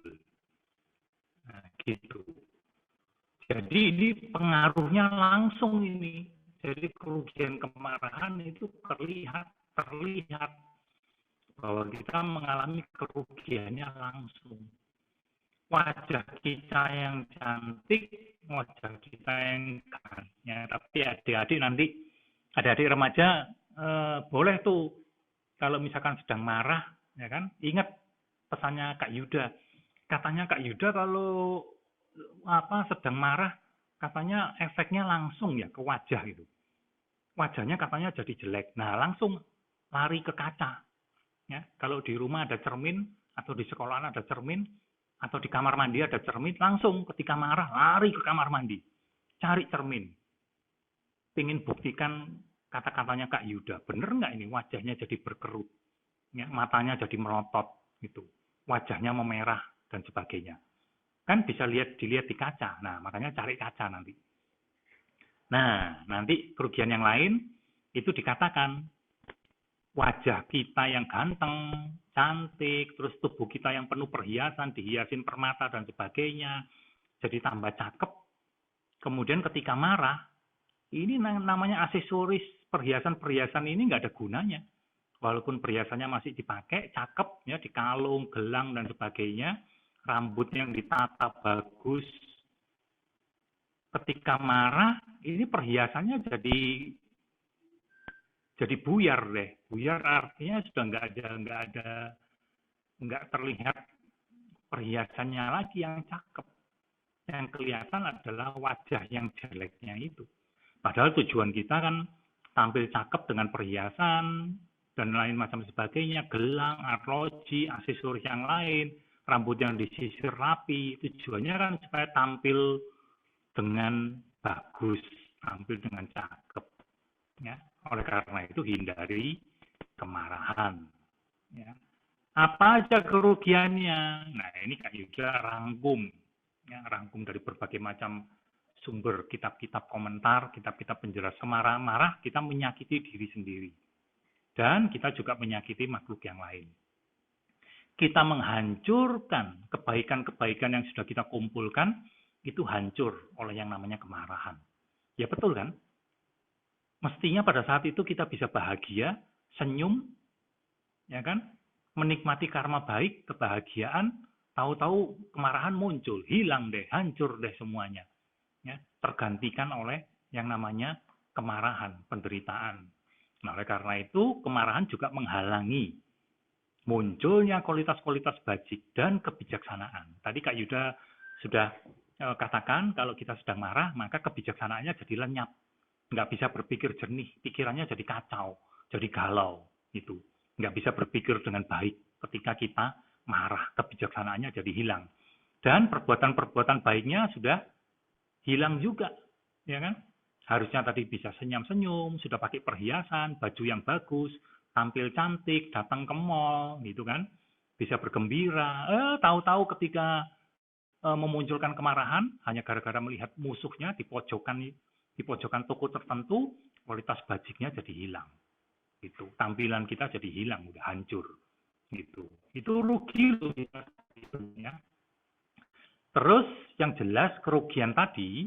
Speaker 1: Nah, gitu. Jadi ini pengaruhnya langsung ini. Jadi kerugian kemarahan itu terlihat bahwa kita mengalami kerugiannya langsung. Wajah kita yang cantik, wajah kita yang ya, tapi adik-adik nanti, adik-adik remaja boleh tuh kalau misalkan sedang marah, ya kan, ingat pesannya Kak Yuda. Katanya Kak Yuda kalau sedang marah, katanya efeknya langsung ya ke wajah itu. Wajahnya katanya jadi jelek. Nah, langsung lari ke kaca. Ya, kalau di rumah ada cermin atau di sekolah ada cermin atau di kamar mandi ada cermin, langsung ketika marah lari ke kamar mandi, cari cermin. Pengen buktikan kata-katanya Kak Yuda, bener nggak ini wajahnya jadi berkerut, ya, matanya jadi melotot, gitu, wajahnya memerah dan sebagainya. Kan bisa dilihat di kaca. Nah, makanya cari kaca nanti. Nah, nanti kerugian yang lain itu dikatakan wajah kita yang ganteng, cantik, terus tubuh kita yang penuh perhiasan, dihiasin permata dan sebagainya, jadi tambah cakep. Kemudian ketika marah, ini namanya aksesoris, perhiasan-perhiasan ini nggak ada gunanya. Walaupun perhiasannya masih dipakai, cakep, ya, di kalung, gelang, dan sebagainya, rambut yang ditata bagus. Ketika marah, ini perhiasannya jadi buyar deh. Buyar artinya sudah nggak terlihat perhiasannya lagi yang cakep. Yang kelihatan adalah wajah yang jeleknya itu. Padahal tujuan kita kan tampil cakep dengan perhiasan dan lain macam sebagainya, gelang, arloji, aksesoris yang lain, rambut yang disisir rapi. Tujuannya kan supaya tampil dengan bagus, tampil dengan cakep. Ya, oleh karena itu hindari kemarahan. Ya. Apa aja kerugiannya? Nah, ini Kak Yuda rangkum, ya, rangkum dari berbagai macam sumber, kitab-kitab komentar, kitab-kitab penjelas. Marah-marah kita menyakiti diri sendiri. Dan kita juga menyakiti makhluk yang lain. Kita menghancurkan kebaikan-kebaikan yang sudah kita kumpulkan, itu hancur oleh yang namanya kemarahan. Ya betul kan? Mestinya pada saat itu kita bisa bahagia, senyum, ya kan? Menikmati karma baik, kebahagiaan, tahu-tahu kemarahan muncul, hilang deh, hancur deh semuanya. Ya, tergantikan oleh yang namanya kemarahan, penderitaan. Nah, oleh karena itu, kemarahan juga menghalangi munculnya kualitas-kualitas bajik dan kebijaksanaan. Tadi Kak Yuda sudah katakan, kalau kita sedang marah, maka kebijaksanaannya jadi lenyap. Nggak bisa berpikir jernih, pikirannya jadi kacau, jadi galau. Gitu. Nggak bisa berpikir dengan baik ketika kita marah, kebijaksanaannya jadi hilang. Dan perbuatan-perbuatan baiknya sudah hilang juga, ya kan? Harusnya tadi bisa senyum-senyum, sudah pakai perhiasan, baju yang bagus, tampil cantik, datang ke mall, gitu kan? Bisa bergembira. Tahu-tahu ketika memunculkan kemarahan hanya gara-gara melihat musuhnya di pojokan toko tertentu, kualitas bajiknya jadi hilang. Gitu. Tampilan kita jadi hilang, udah hancur. Gitu. Itu rugi loh kita, ya. Terus yang jelas kerugian tadi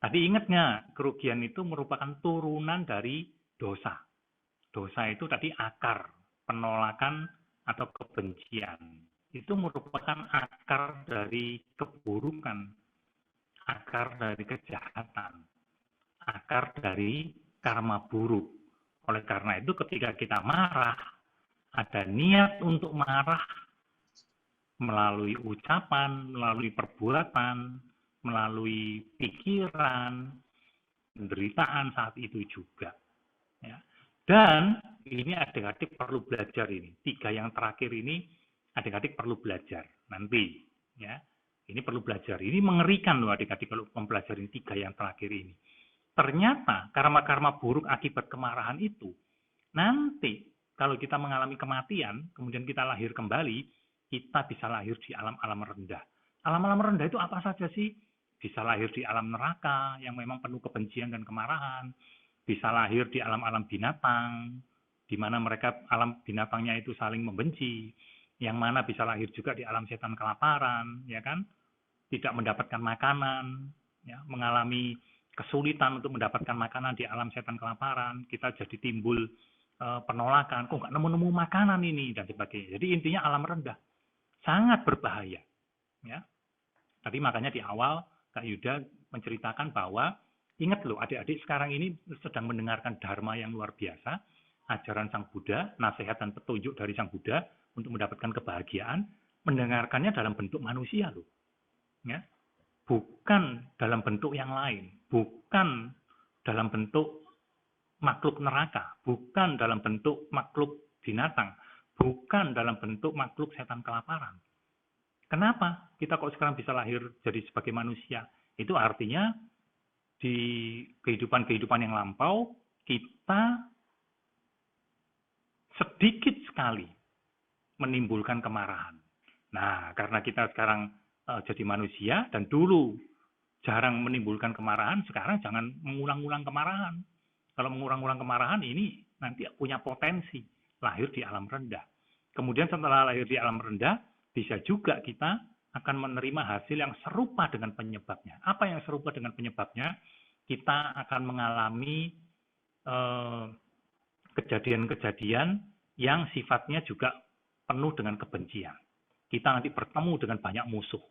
Speaker 1: ingat nggak, kerugian itu merupakan turunan dari dosa. Dosa itu tadi akar penolakan atau kebencian. Itu merupakan akar dari keburukan, akar dari kejahatan, akar dari karma buruk. Oleh karena itu ketika kita marah, ada niat untuk marah, melalui ucapan, melalui perbuatan, melalui pikiran, penderitaan saat itu juga. Ya. Dan ini adik-adik perlu belajar ini. 3 yang terakhir ini adik-adik perlu belajar nanti. Ya. Ini perlu belajar. Ini mengerikan loh adik-adik kalau mempelajari 3 yang terakhir ini. Ternyata karma-karma buruk akibat kemarahan itu, nanti kalau kita mengalami kematian, kemudian kita lahir kembali, kita bisa lahir di alam-alam rendah. Alam-alam rendah itu apa saja sih? Bisa lahir di alam neraka yang memang penuh kebencian dan kemarahan. Bisa lahir di alam-alam binatang. di mana mereka alam binatangnya itu saling membenci, yang mana bisa lahir juga di alam setan kelaparan, ya kan? Tidak mendapatkan makanan, ya, mengalami kesulitan untuk mendapatkan makanan di alam setan kelaparan, kita jadi timbul penolakan, kok nggak nemu-nemu makanan ini dan sebagainya. Jadi intinya alam rendah sangat berbahaya, ya. Tadi makanya di awal Kak Yuda menceritakan bahwa ingat loh adik-adik sekarang ini sedang mendengarkan dharma yang luar biasa, ajaran Sang Buddha, nasihat dan petunjuk dari Sang Buddha untuk mendapatkan kebahagiaan, mendengarkannya dalam bentuk manusia loh, ya. Bukan dalam bentuk yang lain, bukan dalam bentuk makhluk neraka, bukan dalam bentuk makhluk binatang, bukan dalam bentuk makhluk setan kelaparan. Kenapa kita kok sekarang bisa lahir jadi sebagai manusia? Itu artinya di kehidupan-kehidupan yang lampau, kita sedikit sekali menimbulkan kemarahan. Nah, karena kita sekarang jadi manusia dan dulu jarang menimbulkan kemarahan, sekarang jangan mengulang-ulang kemarahan. Kalau mengulang-ulang kemarahan ini nanti punya potensi lahir di alam rendah. Kemudian setelah lahir di alam rendah, bisa juga kita akan menerima hasil yang serupa dengan penyebabnya. Apa yang serupa dengan penyebabnya? Kita akan mengalami kejadian-kejadian yang sifatnya juga penuh dengan kebencian. Kita nanti bertemu dengan banyak musuh.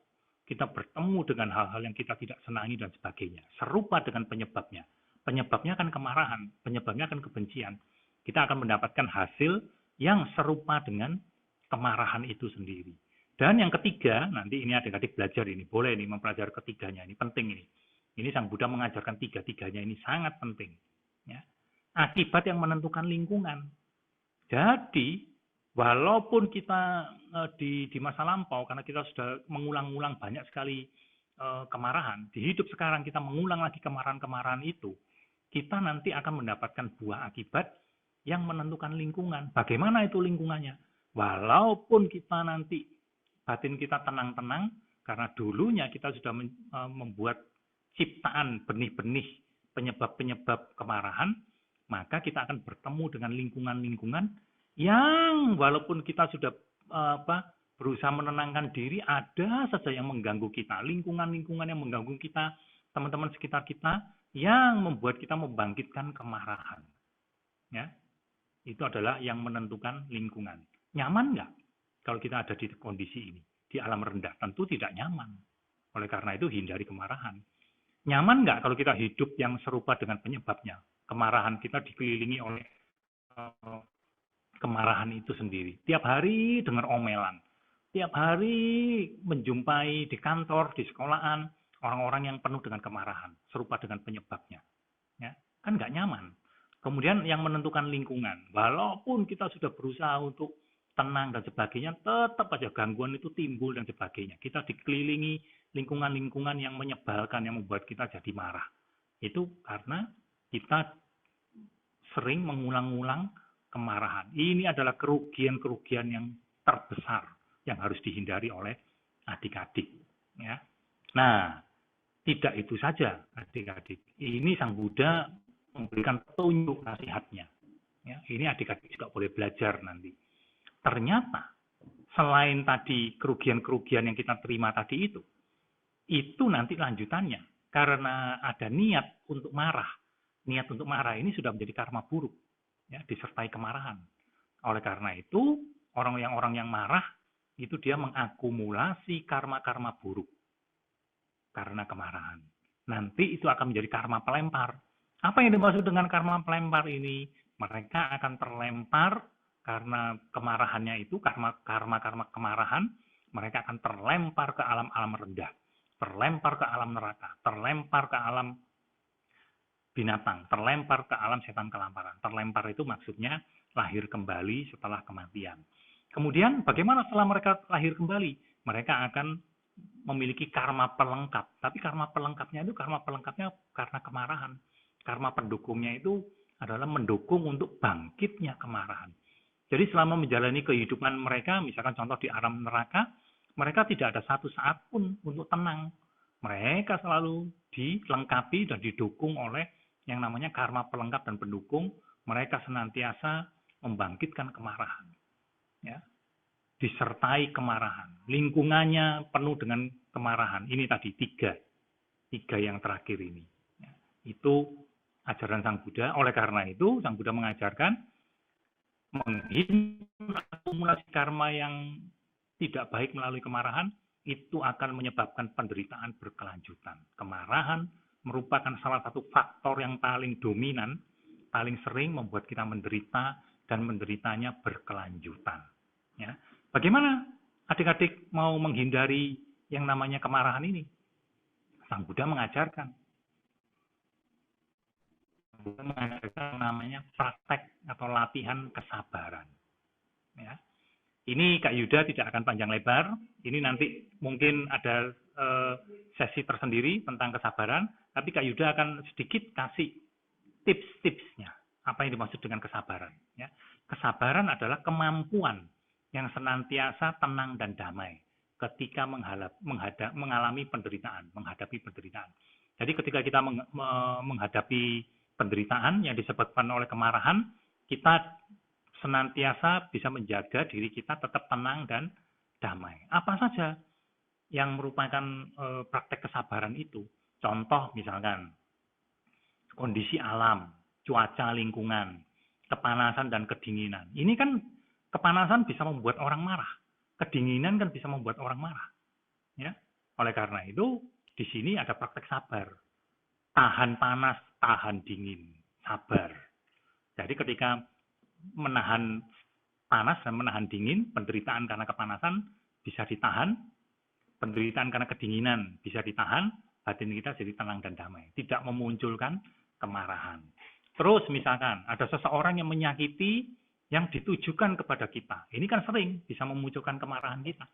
Speaker 1: Kita bertemu dengan hal-hal yang kita tidak senangi dan sebagainya. Serupa dengan penyebabnya. Penyebabnya kan kemarahan, penyebabnya kan kebencian. Kita akan mendapatkan hasil yang serupa dengan kemarahan itu sendiri. Dan yang ketiga, nanti ini adik-adik belajar ini, boleh nih mempelajari ketiganya, ini penting ini. Ini Sang Buddha mengajarkan tiga-tiganya ini sangat penting. Ya. Akibat yang menentukan lingkungan. Jadi, walaupun kita di masa lampau, karena kita sudah mengulang-ulang banyak sekali kemarahan, di hidup sekarang kita mengulang lagi kemarahan-kemarahan itu, kita nanti akan mendapatkan buah akibat yang menentukan lingkungan. Bagaimana itu lingkungannya? Walaupun kita nanti batin kita tenang-tenang, karena dulunya kita sudah membuat ciptaan benih-benih penyebab-penyebab kemarahan, maka kita akan bertemu dengan lingkungan-lingkungan yang walaupun kita sudah berusaha menenangkan diri, ada saja yang mengganggu kita, lingkungan-lingkungan yang mengganggu kita, teman-teman sekitar kita, yang membuat kita membangkitkan kemarahan. Ya, itu adalah yang menentukan lingkungan. Nyaman nggak kalau kita ada di kondisi ini, di alam rendah? Tentu tidak nyaman. Oleh karena itu hindari kemarahan. Nyaman nggak kalau kita hidup yang serupa dengan penyebabnya? Kemarahan kita dikelilingi oleh kemarahan itu sendiri. Tiap hari dengar omelan. Tiap hari menjumpai di kantor, di sekolahan, orang-orang yang penuh dengan kemarahan, serupa dengan penyebabnya. Ya, kan nggak nyaman. Kemudian yang menentukan lingkungan. Walaupun kita sudah berusaha untuk tenang dan sebagainya, tetap aja gangguan itu timbul dan sebagainya. Kita dikelilingi lingkungan-lingkungan yang menyebalkan, yang membuat kita jadi marah. Itu karena kita sering mengulang-ulang kemarahan. Ini adalah kerugian-kerugian yang terbesar yang harus dihindari oleh adik-adik. Ya. Nah, tidak itu saja adik-adik. Ini Sang Buddha memberikan petunjuk nasihatnya. Ya, ini adik-adik juga boleh belajar nanti. Ternyata selain tadi kerugian-kerugian yang kita terima tadi itu nanti lanjutannya karena ada niat untuk marah. Niat untuk marah ini sudah menjadi karma buruk, ya, disertai kemarahan. Oleh karena itu, orang yang marah itu dia mengakumulasi karma-karma buruk karena kemarahan. Nanti itu akan menjadi karma pelempar. Apa yang dimaksud dengan karma pelempar ini? Mereka akan terlempar karena kemarahannya itu, karma kemarahan, mereka akan terlempar ke alam-alam rendah, terlempar ke alam neraka, terlempar ke alam binatang, terlempar ke alam setan kelaparan. Terlempar itu maksudnya lahir kembali setelah kematian. Kemudian bagaimana setelah mereka lahir kembali? Mereka akan memiliki karma pelengkap. Tapi karma pelengkapnya itu karena kemarahan. Karma pendukungnya itu adalah mendukung untuk bangkitnya kemarahan. Jadi selama menjalani kehidupan mereka, misalkan contoh di alam neraka, mereka tidak ada satu saat pun untuk tenang. Mereka selalu dilengkapi dan didukung oleh yang namanya karma pelengkap dan pendukung. Mereka senantiasa membangkitkan kemarahan, ya, disertai kemarahan, lingkungannya penuh dengan kemarahan. Ini tadi tiga yang terakhir ini. Ya, itu ajaran Sang Buddha. Oleh karena itu, Sang Buddha mengajarkan menghindari akumulasi karma yang tidak baik melalui kemarahan, itu akan menyebabkan penderitaan berkelanjutan. Kemarahan merupakan salah satu faktor yang paling dominan, paling sering membuat kita menderita, dan menderitanya berkelanjutan. Ya. Bagaimana adik-adik mau menghindari yang namanya kemarahan ini? Sang Buddha mengajarkan namanya praktek atau latihan kesabaran. Ya. Ini Kak Yuda tidak akan panjang lebar. Ini nanti mungkin ada sesi tersendiri tentang kesabaran, tapi Kak Yuda akan sedikit kasih tips-tipsnya. Apa yang dimaksud dengan kesabaran? Ya. Kesabaran adalah kemampuan yang senantiasa tenang dan damai ketika mengalami penderitaan, menghadapi penderitaan. Jadi ketika kita menghadapi penderitaan yang disebabkan oleh kemarahan, kita senantiasa bisa menjaga diri kita tetap tenang dan damai. Apa saja yang merupakan praktek kesabaran itu? Contoh misalkan kondisi alam, cuaca lingkungan, kepanasan dan kedinginan. Ini kan kepanasan bisa membuat orang marah, kedinginan kan bisa membuat orang marah. Ya, oleh karena itu di sini ada praktek sabar. Tahan panas, tahan dingin, sabar. Jadi ketika menahan panas dan menahan dingin, penderitaan karena kepanasan bisa ditahan, penderitaan karena kedinginan bisa ditahan, batin kita jadi tenang dan damai, tidak memunculkan kemarahan. Terus misalkan ada seseorang yang menyakiti yang ditujukan kepada kita, ini kan sering bisa memunculkan kemarahan kita.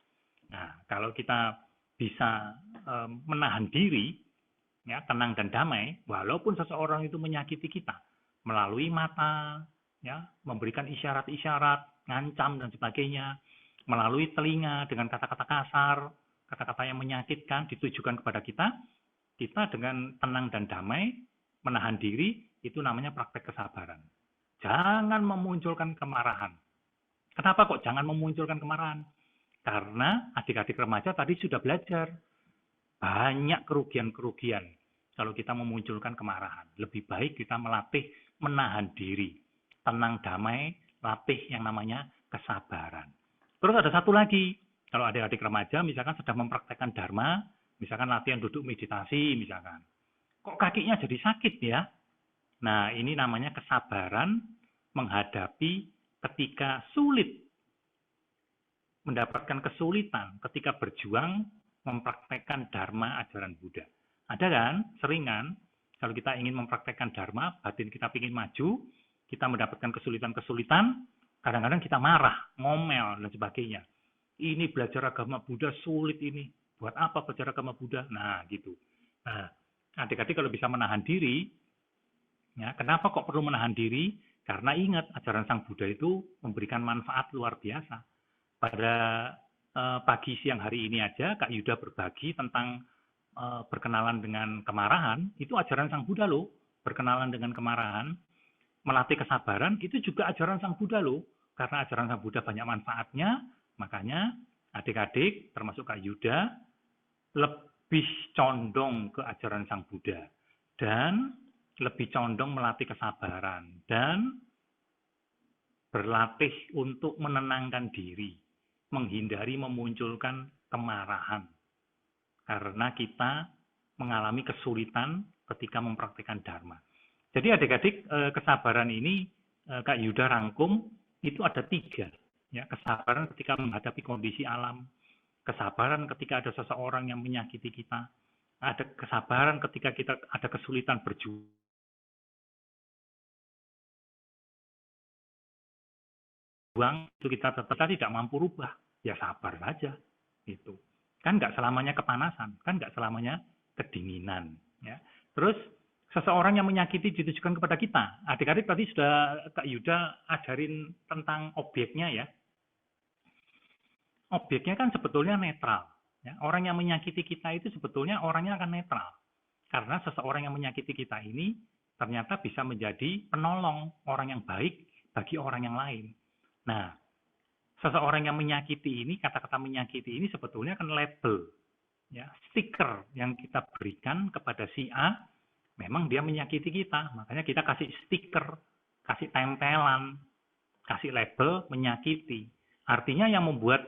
Speaker 1: Nah, kalau kita bisa menahan diri, ya, tenang dan damai, walaupun seseorang itu menyakiti kita melalui mata, ya, memberikan isyarat-isyarat, ngancam dan sebagainya, melalui telinga dengan kata-kata kasar, kata-kata yang menyakitkan ditujukan kepada kita, kita dengan tenang dan damai menahan diri, itu namanya praktek kesabaran. Jangan memunculkan kemarahan. Kenapa kok jangan memunculkan kemarahan? Karena adik-adik remaja tadi sudah belajar banyak kerugian-kerugian kalau kita memunculkan kemarahan. Lebih baik kita melatih menahan diri, tenang damai, latih yang namanya kesabaran. Terus ada satu lagi, kalau adik-adik remaja misalkan sedang mempraktekkan dharma, misalkan latihan duduk meditasi misalkan, kok kakinya jadi sakit ya? Nah, ini namanya kesabaran menghadapi ketika sulit, mendapatkan kesulitan ketika berjuang mempraktekkan dharma ajaran Buddha. Ada kan? Sering kan? Kalau kita ingin mempraktekkan dharma, batin kita ingin maju, kita mendapatkan kesulitan-kesulitan, kadang-kadang kita marah, ngomel, dan sebagainya. Ini belajar agama Buddha sulit ini. Buat apa belajar agama Buddha? Nah, gitu. Nah, adik-adik kalau bisa menahan diri, ya, kenapa kok perlu menahan diri? Karena ingat, ajaran Sang Buddha itu memberikan manfaat luar biasa. Pada pagi siang hari ini aja, Kak Yuda berbagi tentang berkenalan dengan kemarahan, itu ajaran Sang Buddha loh. Berkenalan dengan kemarahan, melatih kesabaran, itu juga ajaran Sang Buddha loh. Karena ajaran Sang Buddha banyak manfaatnya, makanya adik-adik, termasuk Kak Yuda, lebih condong ke ajaran Sang Buddha. Dan lebih condong melatih kesabaran. Dan berlatih untuk menenangkan diri, menghindari memunculkan kemarahan. Karena kita mengalami kesulitan ketika mempraktikkan dharma. Jadi adik-adik, kesabaran ini Kak Yuda rangkum, itu ada 3. Ya, kesabaran ketika menghadapi kondisi alam, kesabaran ketika ada seseorang yang menyakiti kita, ada kesabaran ketika kita ada kesulitan berjuang, itu kita tetap tidak mampu rubah, ya sabar saja. Itu kan nggak selamanya kepanasan, kan nggak selamanya kedinginan. Ya. Terus seseorang yang menyakiti ditujukan kepada kita. Adik-adik tadi sudah Kak Yuda ajarin tentang objeknya ya. Objeknya kan sebetulnya netral. Ya. Orang yang menyakiti kita itu sebetulnya orangnya akan netral. Karena seseorang yang menyakiti kita ini ternyata bisa menjadi penolong, orang yang baik, bagi orang yang lain. Nah, seseorang yang menyakiti ini, kata-kata menyakiti ini sebetulnya kan label, ya, stiker yang kita berikan kepada si A, memang dia menyakiti kita, makanya kita kasih stiker, kasih tempelan, kasih label menyakiti. Artinya yang membuat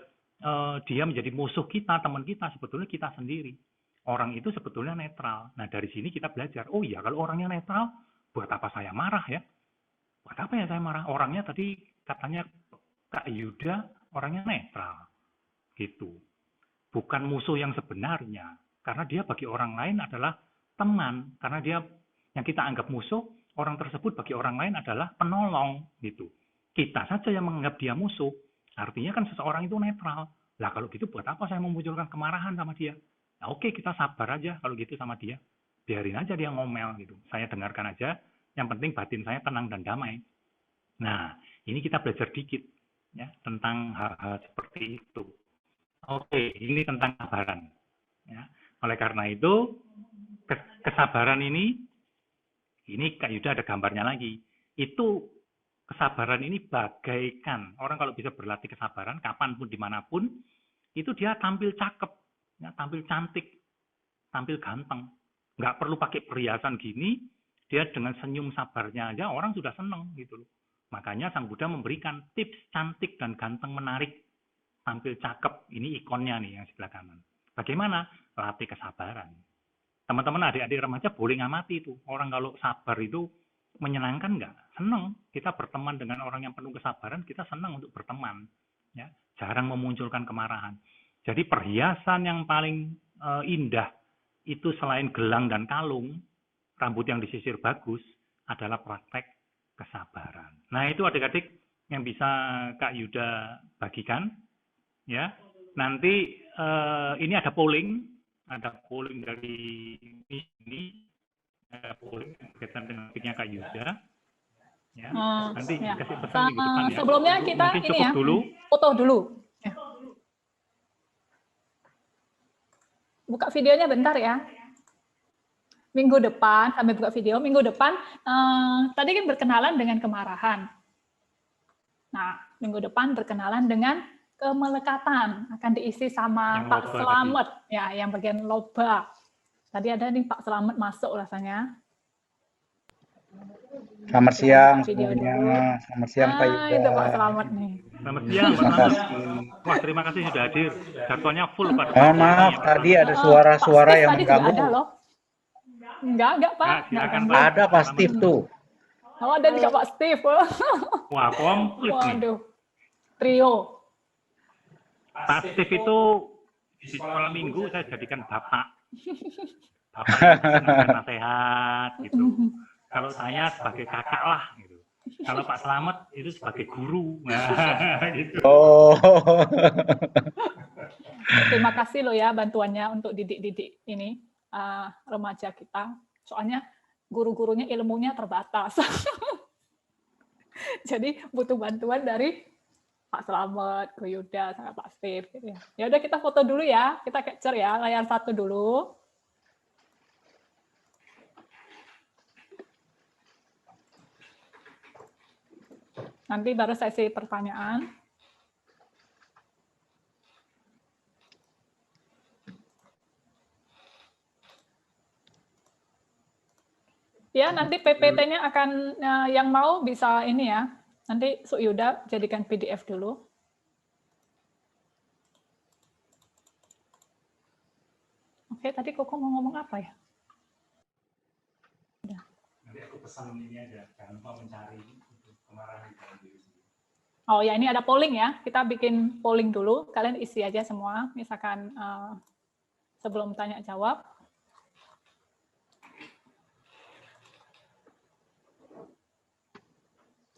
Speaker 1: dia menjadi musuh kita, teman kita, sebetulnya kita sendiri. Orang itu sebetulnya netral. Nah, dari sini kita belajar, oh iya, kalau orangnya netral, buat apa saya marah ya? Buat apa ya saya marah? Orangnya tadi katanya Kak Yuda orangnya netral, gitu. Bukan musuh yang sebenarnya, karena dia bagi orang lain adalah teman, karena dia yang kita anggap musuh, orang tersebut bagi orang lain adalah penolong, gitu. Kita saja yang menganggap dia musuh, artinya kan seseorang itu netral. Lah kalau gitu buat apa saya memunculkan kemarahan sama dia? Nah, oke, kita sabar aja kalau gitu sama dia. Biarin aja dia ngomel gitu. Saya dengarkan aja, yang penting batin saya tenang dan damai. Nah, ini kita belajar dikit ya tentang hal-hal seperti itu. Oke, ini tentang kesabaran. Ya. Oleh karena itu, kesabaran ini Kak Yuda ada gambarnya lagi. Itu kesabaran ini bagaikan orang kalau bisa berlatih kesabaran kapanpun dimanapun, itu dia tampil cakep, ya, tampil cantik, tampil ganteng. Nggak perlu pakai perhiasan gini, dia dengan senyum sabarnya aja orang sudah seneng gitu loh. Makanya Sang Buddha memberikan tips cantik dan ganteng menarik, tampil cakep. Ini ikonnya nih yang sebelah kanan. Bagaimana? Latih kesabaran. Teman-teman adik-adik remaja boleh ngamati itu. Orang kalau sabar itu menyenangkan nggak? Senang. Kita berteman dengan orang yang penuh kesabaran, kita senang untuk berteman. Ya, jarang memunculkan kemarahan. Jadi perhiasan yang paling indah itu selain gelang dan kalung, rambut yang disisir bagus, adalah praktek kesabaran. Nah, itu adik-adik yang bisa Kak Yuda bagikan. Ya, nanti ini ada polling dari ini, ada polling berkaitan dengan topiknya Kak Yuda. Ya, nanti
Speaker 2: ya.
Speaker 1: kasih pesan minggu depan ya.
Speaker 2: Sebelumnya kita
Speaker 1: mungkin
Speaker 2: ini
Speaker 1: cukup
Speaker 2: ya,
Speaker 1: dulu.
Speaker 2: foto dulu. Ya. Buka videonya bentar ya. Minggu depan, sampai buka video, minggu depan, tadi kan berkenalan dengan kemarahan. Nah, minggu depan berkenalan dengan kemelekatan, akan diisi sama
Speaker 1: Yang
Speaker 2: Pak
Speaker 1: loba
Speaker 2: Slamet, ya, yang bagian loba. Tadi ada nih Pak Slamet masuk rasanya.
Speaker 3: Selamat siang semuanya. Selamat siang Pak Yuda.
Speaker 2: Itu Pak Slamet nih.
Speaker 1: Selamat siang Pak Slamet. Wah, terima kasih sudah hadir. Jadwalnya full Pak.
Speaker 3: Mohon maaf,
Speaker 1: ya,
Speaker 3: tadi ada suara-suara yang
Speaker 2: tadi juga ada
Speaker 3: mengganggu.
Speaker 2: loh. Enggak Pak.
Speaker 1: Silakan,
Speaker 2: Enggak,
Speaker 1: Pak.
Speaker 3: Ada Pak Steve tuh.
Speaker 2: Oh, ada juga Pak Steve.
Speaker 1: Wah, komplit nih.
Speaker 2: Waduh. Trio.
Speaker 1: Pak Steve itu di sekolah minggu saya jadikan bapak. Bapak yang nasihat gitu. Kalau saya sebagai kakak lah gitu. Kalau Pak Slamet itu sebagai guru. Nah, gitu.
Speaker 3: Oh.
Speaker 2: Terima kasih loh ya bantuannya untuk didik-didik ini remaja kita. Soalnya guru-gurunya ilmunya terbatas. Jadi butuh bantuan dari Pak Slamet, Ko Yuda, sama Pak Steve. Gitu ya. Ya udah kita foto dulu ya, kita capture ya layar satu dulu. Nanti baru sesi pertanyaan. Ya, nanti PPT-nya akan yang mau bisa ini ya. Nanti Su Yuda jadikan PDF dulu. Oke, tadi Koko mau ngomong apa ya? Udah.
Speaker 1: Nanti aku pesan ini aja, jangan lupa mencari kemarahan dalam diri sendiri.
Speaker 2: Oh ya, ini ada polling ya. Kita bikin polling dulu. Kalian isi aja semua. Misalkan sebelum tanya jawab.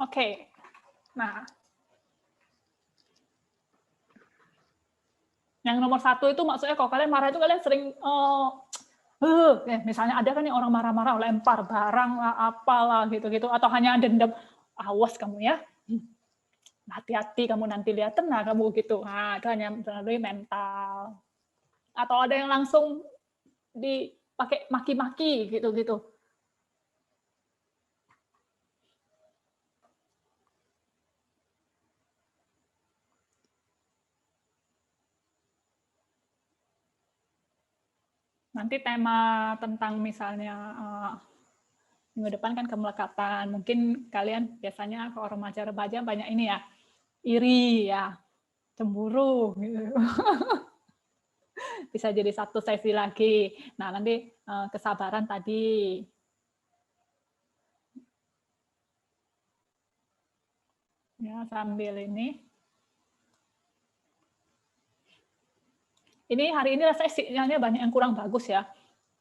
Speaker 2: Oke. Nah, yang nomor 1 itu maksudnya kalau kalian marah itu kalian sering misalnya ada kan nih orang marah-marah lempar barang lah apalah gitu-gitu atau hanya dendam, awas kamu ya, hati-hati kamu nanti lihat tenang kamu gitu. Nah, itu hanya melalui mental. Atau ada yang langsung dipakai maki-maki gitu-gitu. Nanti tema tentang misalnya minggu depan kan kemelekatan. Mungkin kalian biasanya kalau remaja-remaja banyak ini ya, iri ya, cemburu gitu. Bisa jadi satu sesi lagi. Nah, nanti kesabaran tadi. Ya, sambil ini. Ini hari ini rasanya sinyalnya banyak yang kurang bagus ya.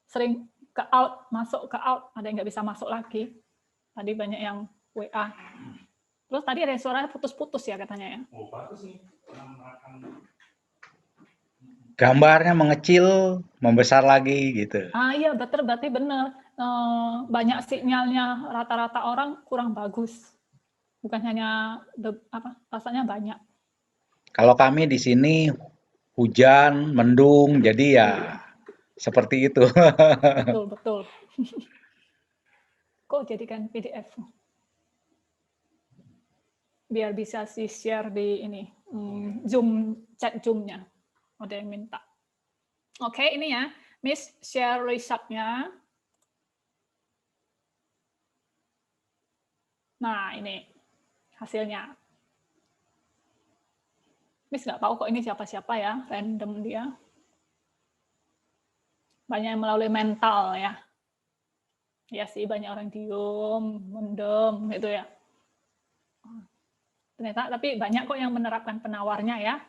Speaker 2: Sering ke out, masuk ke out, ada yang nggak bisa masuk lagi. Tadi banyak yang WA. Terus tadi ada suara putus-putus ya katanya ya.
Speaker 1: Oh, bagus nih.
Speaker 3: Gambarnya mengecil, membesar lagi gitu.
Speaker 2: Iya, betul, berarti benar. Banyak sinyalnya, rata-rata orang kurang bagus. Bukan hanya rasanya banyak.
Speaker 3: Kalau kami di sini hujan, mendung, jadi ya seperti itu.
Speaker 2: Betul, betul. Kok jadikan PDF? Biar bisa share di ini, Zoom, chat Zoom-nya. Ada yang minta. Oke, ini ya, Miss share result-nya. Nah, ini hasilnya. Miss nggak tahu kok ini siapa-siapa ya, random dia. Banyak yang melalui mental ya. Ya sih, banyak orang diem, mendem gitu ya. Ternyata, tapi banyak kok yang menerapkan penawarnya ya.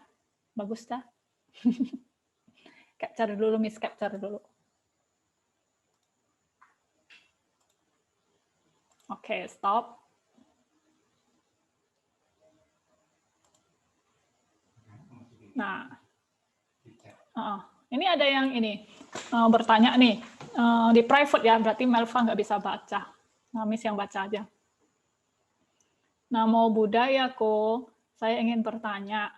Speaker 2: Bagus dah. Capture dulu, Miss, capture dulu. Oke, stop. Nah, ini ada yang ini bertanya nih di private ya, berarti Melva nggak bisa baca. Nah, Miss yang baca aja. Namo Buddhaya kok, saya ingin bertanya.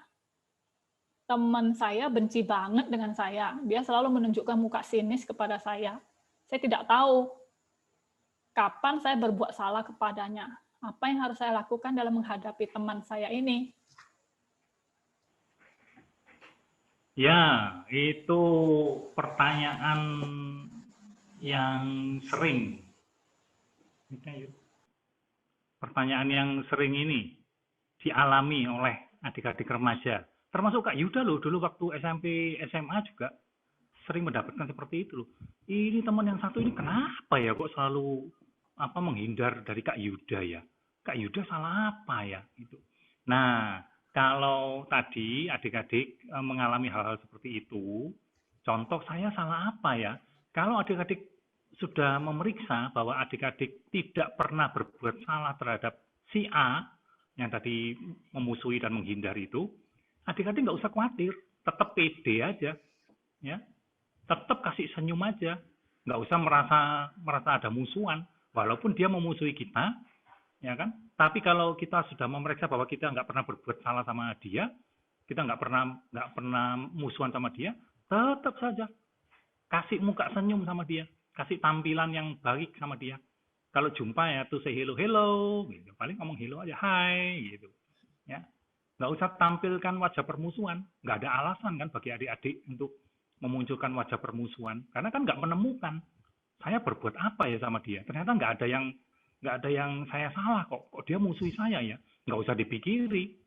Speaker 2: Teman saya benci banget dengan saya. Dia selalu menunjukkan muka sinis kepada saya. Saya tidak tahu kapan saya berbuat salah kepadanya. Apa yang harus saya lakukan dalam menghadapi teman saya ini?
Speaker 1: Ya, itu pertanyaan yang sering. Pertanyaan yang sering ini dialami oleh adik-adik remaja. Termasuk Kak Yuda loh, dulu waktu SMP, SMA juga sering mendapatkan seperti itu loh. Ini teman yang satu ini kenapa ya kok selalu menghindar dari Kak Yuda ya? Kak Yuda salah apa ya? Gitu. Nah, kalau tadi adik-adik mengalami hal-hal seperti itu, contoh saya salah apa ya? Kalau adik-adik sudah memeriksa bahwa adik-adik tidak pernah berbuat salah terhadap si A, yang tadi memusuhi dan menghindar itu, adik-adik nggak usah khawatir, tetap pede aja, ya, tetap kasih senyum aja, nggak usah merasa ada musuhan, walaupun dia memusuhi kita, ya kan? Tapi kalau kita sudah memeriksa bahwa kita nggak pernah berbuat salah sama dia, kita nggak pernah musuhan sama dia, tetap saja kasih muka senyum sama dia, kasih tampilan yang baik sama dia. Kalau jumpa ya tuh say hello gitu, paling ngomong hello aja, hai gitu, ya. Nggak usah tampilkan wajah permusuhan, nggak ada alasan kan bagi adik-adik untuk memunculkan wajah permusuhan, karena kan nggak menemukan saya berbuat apa ya sama dia. Ternyata nggak ada yang saya salah kok dia musuhi saya ya. Nggak usah dipikiri,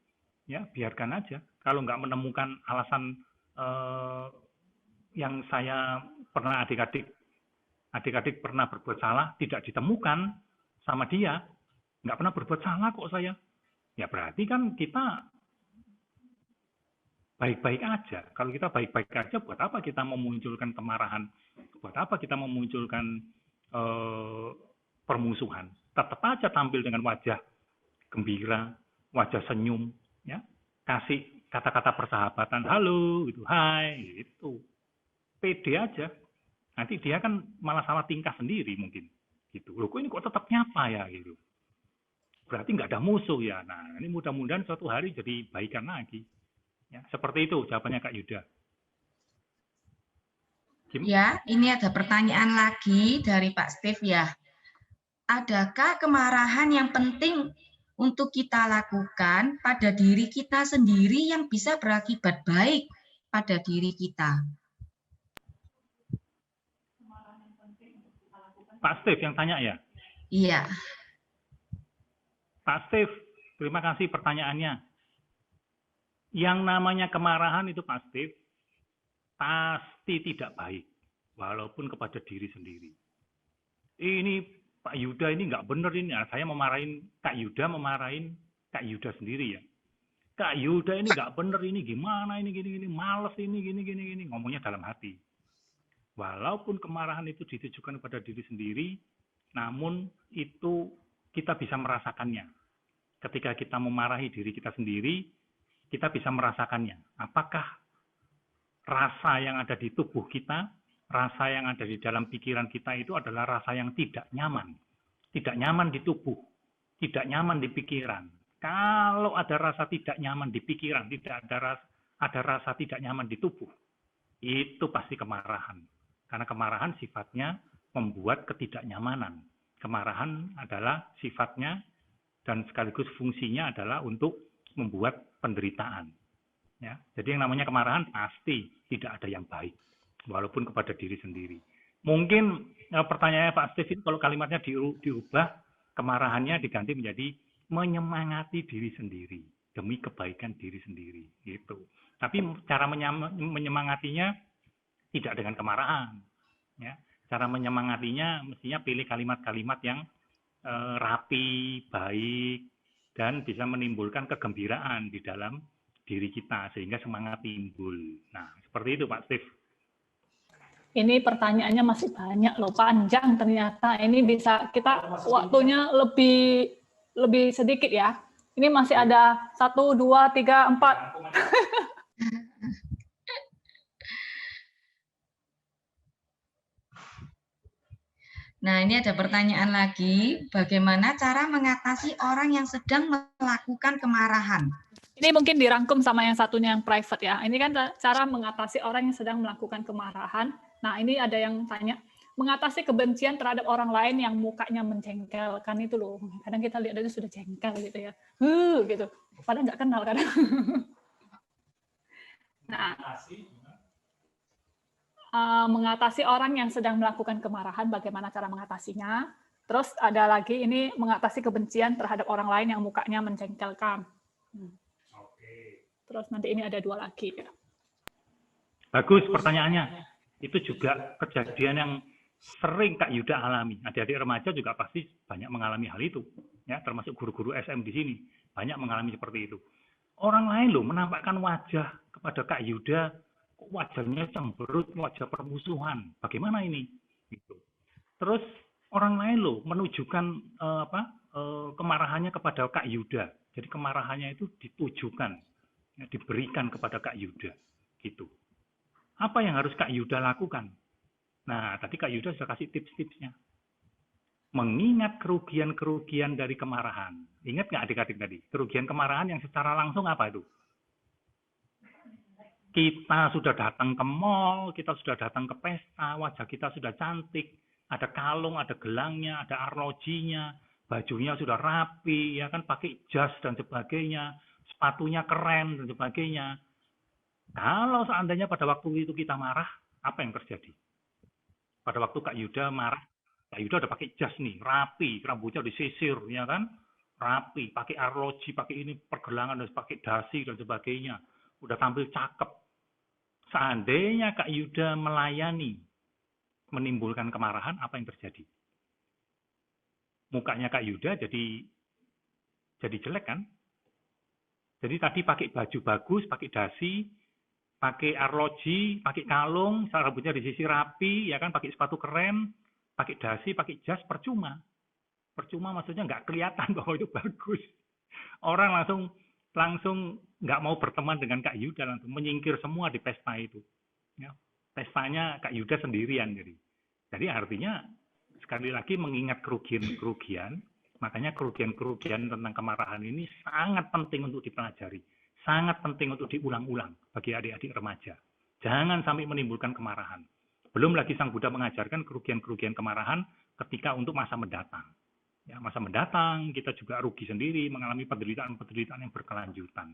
Speaker 1: ya biarkan aja. Kalau nggak menemukan alasan yang saya pernah adik-adik pernah berbuat salah tidak ditemukan sama dia, nggak pernah berbuat salah kok saya. Ya berarti kan kita baik-baik aja. Kalau kita baik-baik aja, buat apa kita memunculkan kemarahan? Buat apa kita memunculkan permusuhan? Tetap aja tampil dengan wajah gembira, wajah senyum, ya. Kasih kata-kata persahabatan, halo, gitu, hai, gitu. Pede aja. Nanti dia kan malah salah tingkah sendiri mungkin. Gitu. Loh, kok ini kok tetap nyapa ya, gitu. Berarti nggak ada musuh ya. Nah, ini mudah-mudahan suatu hari jadi baikan lagi. Ya, seperti itu jawabannya Kak Yuda. Kim?
Speaker 4: Ya, ini ada pertanyaan lagi dari Pak Steve ya. Adakah kemarahan yang penting untuk kita lakukan pada diri kita sendiri yang bisa berakibat baik pada diri kita?
Speaker 1: Pak Steve yang tanya ya?
Speaker 4: Iya.
Speaker 1: Pak Steve, terima kasih pertanyaannya. Yang namanya kemarahan itu Pak Steve, pasti tidak baik, walaupun kepada diri sendiri. Ini Pak Yuda ini nggak benar ini, saya memarahin Kak Yuda, memarahin Kak Yuda sendiri ya. Kak Yuda ini nggak benar ini, gimana ini, gini, males ini, gini, ngomongnya dalam hati. Walaupun kemarahan itu ditujukan kepada diri sendiri, namun itu kita bisa merasakannya. Ketika kita memarahi diri kita sendiri, kita bisa merasakannya. Apakah rasa yang ada di tubuh kita, rasa yang ada di dalam pikiran kita itu adalah rasa yang tidak nyaman. Tidak nyaman di tubuh, tidak nyaman di pikiran. Kalau ada rasa tidak nyaman di pikiran, tidak ada rasa tidak nyaman di tubuh, itu pasti kemarahan. Karena kemarahan sifatnya membuat ketidaknyamanan. Kemarahan adalah sifatnya dan sekaligus fungsinya adalah untuk membuat penderitaan. Ya, jadi yang namanya kemarahan pasti tidak ada yang baik, walaupun kepada diri sendiri. Mungkin pertanyaannya Pak Steve, kalau kalimatnya diubah, kemarahannya diganti menjadi menyemangati diri sendiri demi kebaikan diri sendiri, gitu. Tapi cara menyemangatinya tidak dengan kemarahan. Ya, cara menyemangatinya mestinya pilih kalimat-kalimat yang rapi, baik, dan bisa menimbulkan kegembiraan di dalam diri kita sehingga semangat timbul. Nah, seperti itu Pak Steve.
Speaker 2: Ini pertanyaannya masih banyak loh, panjang ternyata. Ini bisa kita waktunya lebih sedikit ya. Ini masih ada 1, 2, 3, 4.
Speaker 4: Nah, ini ada pertanyaan lagi, bagaimana cara mengatasi orang yang sedang melakukan kemarahan?
Speaker 2: Ini mungkin dirangkum sama yang satunya yang private ya. Ini kan cara mengatasi orang yang sedang melakukan kemarahan. Nah, ini ada yang tanya, mengatasi kebencian terhadap orang lain yang mukanya menjengkelkan itu loh. Kadang kita lihat itu sudah jengkel gitu ya. Gitu. Padahal nggak kenal kadang. Nah, mengatasi orang yang sedang melakukan kemarahan, bagaimana cara mengatasinya. Terus ada lagi ini mengatasi kebencian terhadap orang lain yang mukanya menjengkelkan. Terus nanti ini ada 2 lagi.
Speaker 1: Bagus pertanyaannya. Itu juga kejadian yang sering Kak Yuda alami. Adik-adik remaja juga pasti banyak mengalami hal itu. Ya, termasuk guru-guru SM di sini. Banyak mengalami seperti itu. Orang lain loh menampakkan wajah kepada Kak Yuda, wajahnya cemberut, wajah permusuhan. Bagaimana ini? Gitu. Terus orang lain loh menunjukkan kemarahannya kepada Kak Yuda. Jadi kemarahannya itu ditujukan, ya, diberikan kepada Kak Yuda. Gitu. Apa yang harus Kak Yuda lakukan? Nah, tadi Kak Yuda sudah kasih tips-tipsnya. Mengingat kerugian-kerugian dari kemarahan. Ingat nggak adik-adik tadi? Kerugian kemarahan yang secara langsung apa itu? Kita sudah datang ke mall, kita sudah datang ke pesta, wajah kita sudah cantik, ada kalung, ada gelangnya, ada arlojinya, bajunya sudah rapi, ya kan, pakai jas dan sebagainya, sepatunya keren dan sebagainya. Kalau seandainya pada waktu itu kita marah, apa yang terjadi? Pada waktu Kak Yuda marah, Kak Yuda udah pakai jas nih, rapi, rambutnya disisir, ya kan, rapi, pakai arloji, pakai ini pergelangan, dan pakai dasi dan sebagainya, udah tampil cakep. Seandainya Kak Yuda melayani, menimbulkan kemarahan, apa yang terjadi? Mukanya Kak Yuda jadi jelek kan? Jadi tadi pakai baju bagus, pakai dasi, pakai arloji, pakai kalung, rambutnya disisir rapi, ya kan, pakai sepatu keren, pakai dasi, pakai jas, percuma. Percuma maksudnya nggak kelihatan bahwa itu bagus. Orang langsung nggak mau berteman dengan Kak Yuda, langsung menyingkir semua di pesta itu. Ya, pestanya Kak Yuda sendirian jadi. Jadi artinya sekali lagi mengingat kerugian-kerugian, makanya kerugian-kerugian tentang kemarahan ini sangat penting untuk dipelajari, sangat penting untuk diulang-ulang bagi adik-adik remaja. Jangan sampai menimbulkan kemarahan. Belum lagi Sang Buddha mengajarkan kerugian-kerugian kemarahan ketika untuk masa mendatang. Ya, masa mendatang kita juga rugi sendiri, mengalami penderitaan-penderitaan yang berkelanjutan.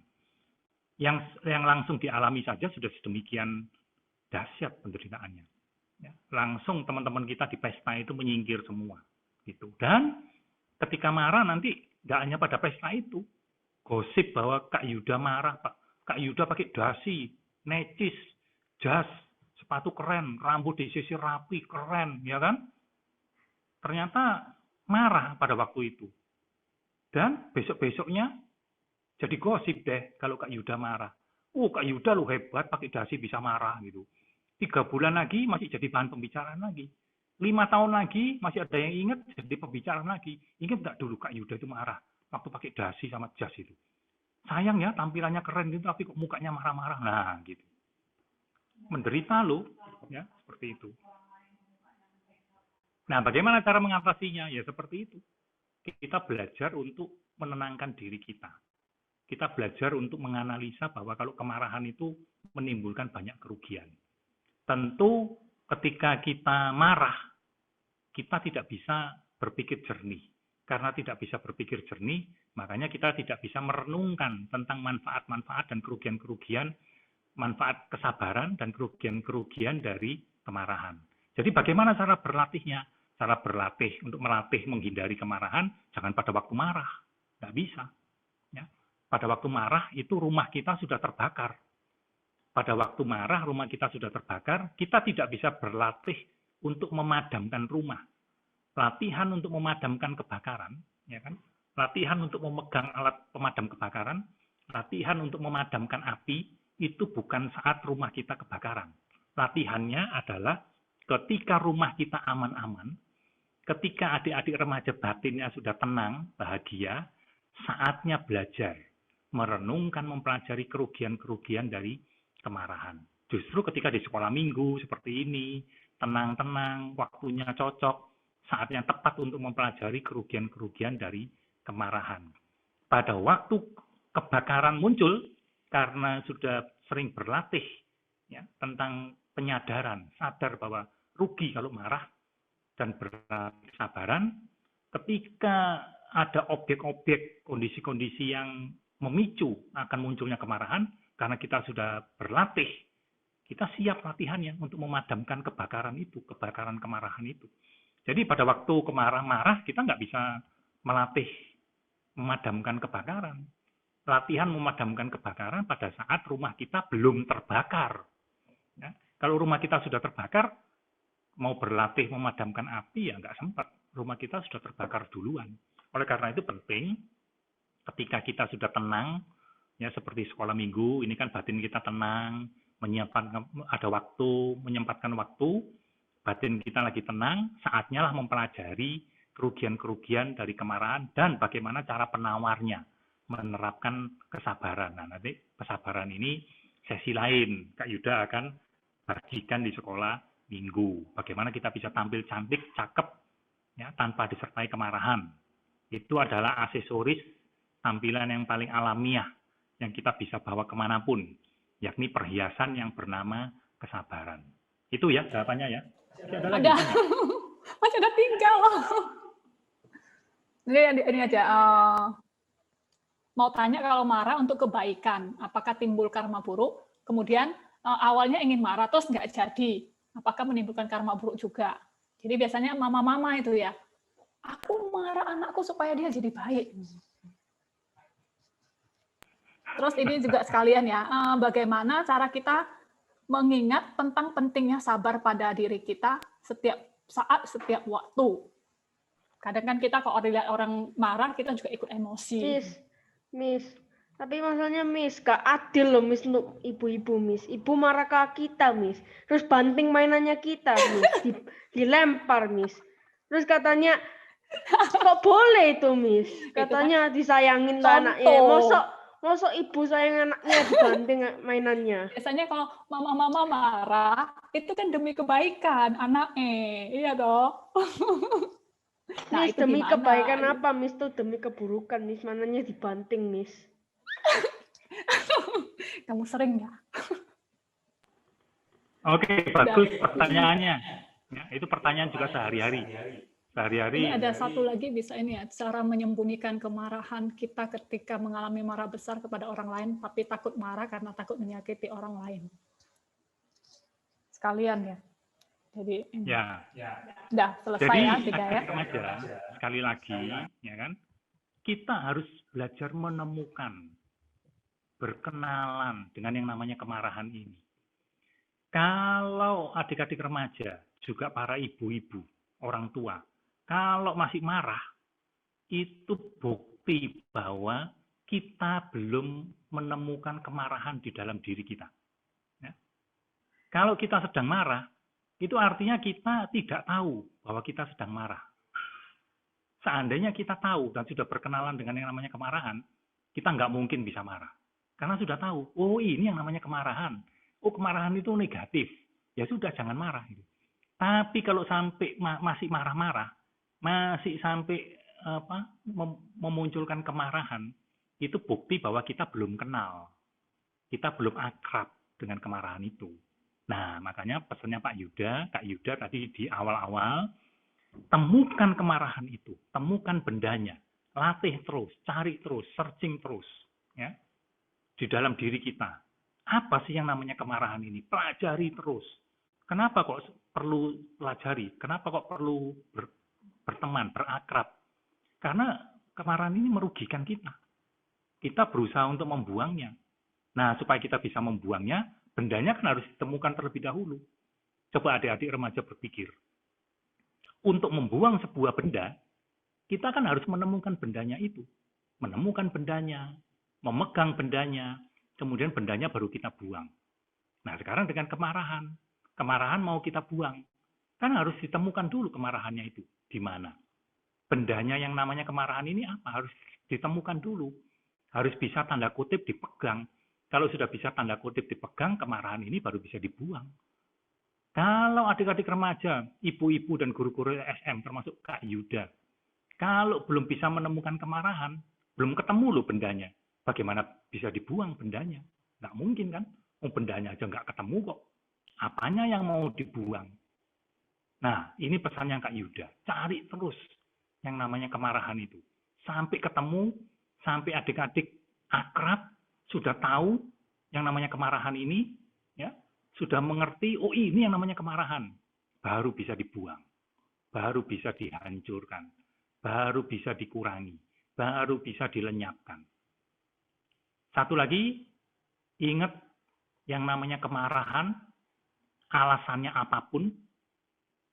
Speaker 1: Yang langsung dialami saja sudah sedemikian dahsyat penderitaannya. Ya, langsung teman-teman kita di pesta itu menyingkir semua. Gitu. Dan ketika marah nanti nggak hanya pada pesta itu, gosip bahwa Kak Yuda marah, Pak. Kak Yuda pakai dasi, necis, jas, sepatu keren, rambut disisir rapi, keren, ya kan? Ternyata marah pada waktu itu. Dan besok-besoknya jadi gosip deh kalau Kak Yuda marah. Kak Yuda lu hebat, pakai dasi bisa marah gitu. 3 bulan lagi masih jadi bahan pembicaraan lagi. 5 tahun lagi masih ada yang ingat jadi pembicaraan lagi. Ingat nggak dulu Kak Yuda itu marah waktu pakai dasi sama jas itu. Sayang ya tampilannya keren gitu tapi kok mukanya marah-marah. Nah gitu. Menderita loh, ya seperti itu. Nah bagaimana cara mengatasinya? Ya seperti itu. Kita belajar untuk menenangkan diri kita. Kita belajar untuk menganalisa bahwa kalau kemarahan itu menimbulkan banyak kerugian. Tentu ketika kita marah, kita tidak bisa berpikir jernih. Karena tidak bisa berpikir jernih, makanya kita tidak bisa merenungkan tentang manfaat-manfaat dan kerugian-kerugian, manfaat kesabaran dan kerugian-kerugian dari kemarahan. Jadi bagaimana cara berlatihnya? Cara berlatih untuk melatih menghindari kemarahan, jangan pada waktu marah. Nggak bisa. Ya. Pada waktu marah itu rumah kita sudah terbakar. Pada waktu marah rumah kita sudah terbakar, kita tidak bisa berlatih untuk memadamkan rumah. Latihan untuk memadamkan kebakaran, ya kan? Latihan untuk memegang alat pemadam kebakaran, latihan untuk memadamkan api itu bukan saat rumah kita kebakaran. Latihannya adalah ketika rumah kita aman-aman, ketika adik-adik remaja batinnya sudah tenang, bahagia, saatnya belajar, merenungkan, mempelajari kerugian-kerugian dari kemarahan. Justru ketika di sekolah minggu seperti ini, tenang-tenang, waktunya cocok, saatnya tepat untuk mempelajari kerugian-kerugian dari kemarahan. Pada waktu kebakaran muncul, karena sudah sering berlatih ya, tentang penyadaran, sadar bahwa rugi kalau marah, dan berlatih kesabaran, ketika ada objek-objek, kondisi-kondisi yang memicu akan munculnya kemarahan, karena kita sudah berlatih, kita siap latihannya untuk memadamkan kebakaran itu, kebakaran kemarahan itu. Jadi pada waktu marah-marah, kita nggak bisa melatih memadamkan kebakaran. Latihan memadamkan kebakaran pada saat rumah kita belum terbakar. Ya. Kalau rumah kita sudah terbakar, mau berlatih memadamkan api, ya nggak sempat. Rumah kita sudah terbakar duluan. Oleh karena itu penting, ketika kita sudah tenang, ya seperti sekolah minggu, ini kan batin kita tenang, menyiapkan ada waktu, menyempatkan waktu, batin kita lagi tenang, saatnya lah mempelajari kerugian-kerugian dari kemarahan dan bagaimana cara penawarnya, menerapkan kesabaran. Nah, nanti kesabaran ini sesi lain, Kak Yuda akan bagikan di sekolah minggu. Bagaimana kita bisa tampil cantik, cakep, ya, tanpa disertai kemarahan. Itu adalah aksesoris tampilan yang paling alamiah yang kita bisa bawa kemanapun, yakni perhiasan yang bernama kesabaran. Itu ya jawabannya ya.
Speaker 2: Ada, masih ada 3 loh. Ini aja, mau tanya kalau marah untuk kebaikan, apakah timbul karma buruk? Kemudian awalnya ingin marah terus nggak jadi, apakah menimbulkan karma buruk juga? Jadi biasanya mama-mama itu ya, aku marah anakku supaya dia jadi baik. Terus ini juga sekalian ya, bagaimana cara kita mengingat tentang pentingnya sabar pada diri kita setiap saat, setiap waktu. Kadang kan kita kalau lihat orang marah, kita juga ikut emosi.
Speaker 5: Miss, tapi masalahnya Miss, gak adil loh Miss untuk ibu-ibu Miss. Ibu marah ke kita Miss, terus banting mainannya kita Miss, dilempar Miss. Terus katanya, kok boleh itu Miss? Katanya disayangin lah anaknya. Mosok ibu sayang anaknya dibanting mainannya.
Speaker 2: Biasanya kalau mama-mama marah, itu kan demi kebaikan anaknya, iya toh?
Speaker 5: Nah, Miss, demi gimana? Kebaikan apa Miss? Itu demi keburukan Miss, mananya dibanting Miss.
Speaker 2: Kamu sering ya?
Speaker 1: Oke, bagus pertanyaannya. Ya, itu pertanyaan juga sehari-hari.
Speaker 2: Ini ada satu lagi bisa ini ya, cara menyembunyikan kemarahan kita ketika mengalami marah besar kepada orang lain, tapi takut marah karena takut menyakiti orang lain. Sekalian ya. Jadi
Speaker 1: Ya,
Speaker 2: udah selesai
Speaker 1: jadi
Speaker 2: ya kita ya.
Speaker 1: adik remaja sekali lagi, ya kan, kita harus belajar menemukan, berkenalan dengan yang namanya kemarahan ini. Kalau adik-adik remaja, juga para ibu-ibu, orang tua, kalau masih marah, itu bukti bahwa kita belum menemukan kemarahan di dalam diri kita. Ya. Kalau kita sedang marah, itu artinya kita tidak tahu bahwa kita sedang marah. Seandainya kita tahu dan sudah berkenalan dengan yang namanya kemarahan, kita nggak mungkin bisa marah. Karena sudah tahu, oh ini yang namanya kemarahan. Oh kemarahan itu negatif. Ya sudah, jangan marah. Tapi kalau sampai masih marah-marah, masih sampai memunculkan kemarahan, itu bukti bahwa kita belum kenal. Kita belum akrab dengan kemarahan itu. Nah, makanya pesannya Pak Yuda, Kak Yuda tadi di awal-awal, temukan kemarahan itu, temukan bendanya, latih terus, cari terus, searching terus, ya, di dalam diri kita. Apa sih yang namanya kemarahan ini? Pelajari terus. Kenapa kok perlu pelajari? Kenapa kok perlu berteman, berakrab? Karena kemarahan ini merugikan kita. Kita berusaha untuk membuangnya. Nah, supaya kita bisa membuangnya, bendanya kan harus ditemukan terlebih dahulu. Coba adik-adik remaja berpikir. Untuk membuang sebuah benda, kita kan harus menemukan bendanya itu. Menemukan bendanya, memegang bendanya, kemudian bendanya baru kita buang. Nah, sekarang dengan kemarahan. Kemarahan mau kita buang. Kan harus ditemukan dulu kemarahannya itu. Di mana? Bendanya yang namanya kemarahan ini apa? Harus ditemukan dulu. Harus bisa tanda kutip dipegang. Kalau sudah bisa tanda kutip dipegang, kemarahan ini baru bisa dibuang. Kalau adik-adik remaja, ibu-ibu dan guru-guru SM, termasuk Kak Yuda, kalau belum bisa menemukan kemarahan, belum ketemu loh bendanya, bagaimana bisa dibuang bendanya? Nggak mungkin kan? Bendanya aja nggak ketemu kok. Apanya yang mau dibuang? Nah, ini pesannya Kak Yuda. Cari terus yang namanya kemarahan itu. Sampai ketemu, sampai adik-adik akrab, sudah tahu yang namanya kemarahan ini, ya, sudah mengerti, oh ini yang namanya kemarahan. Baru bisa dibuang. Baru bisa dihancurkan. Baru bisa dikurangi. Baru bisa dilenyapkan. Satu lagi, ingat yang namanya kemarahan, alasannya apapun,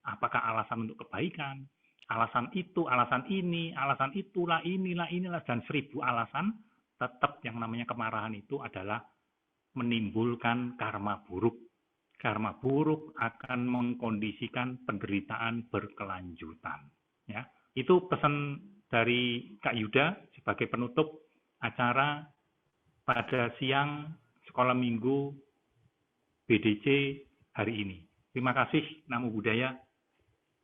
Speaker 1: apakah alasan untuk kebaikan, alasan itu, alasan ini, alasan itulah, inilah, dan 1000 alasan, tetap yang namanya kemarahan itu adalah menimbulkan karma buruk. Karma buruk akan mengkondisikan penderitaan berkelanjutan. Ya, itu pesan dari Kak Yuda sebagai penutup acara pada siang sekolah minggu BDC hari ini. Terima kasih, Namo Buddhaya.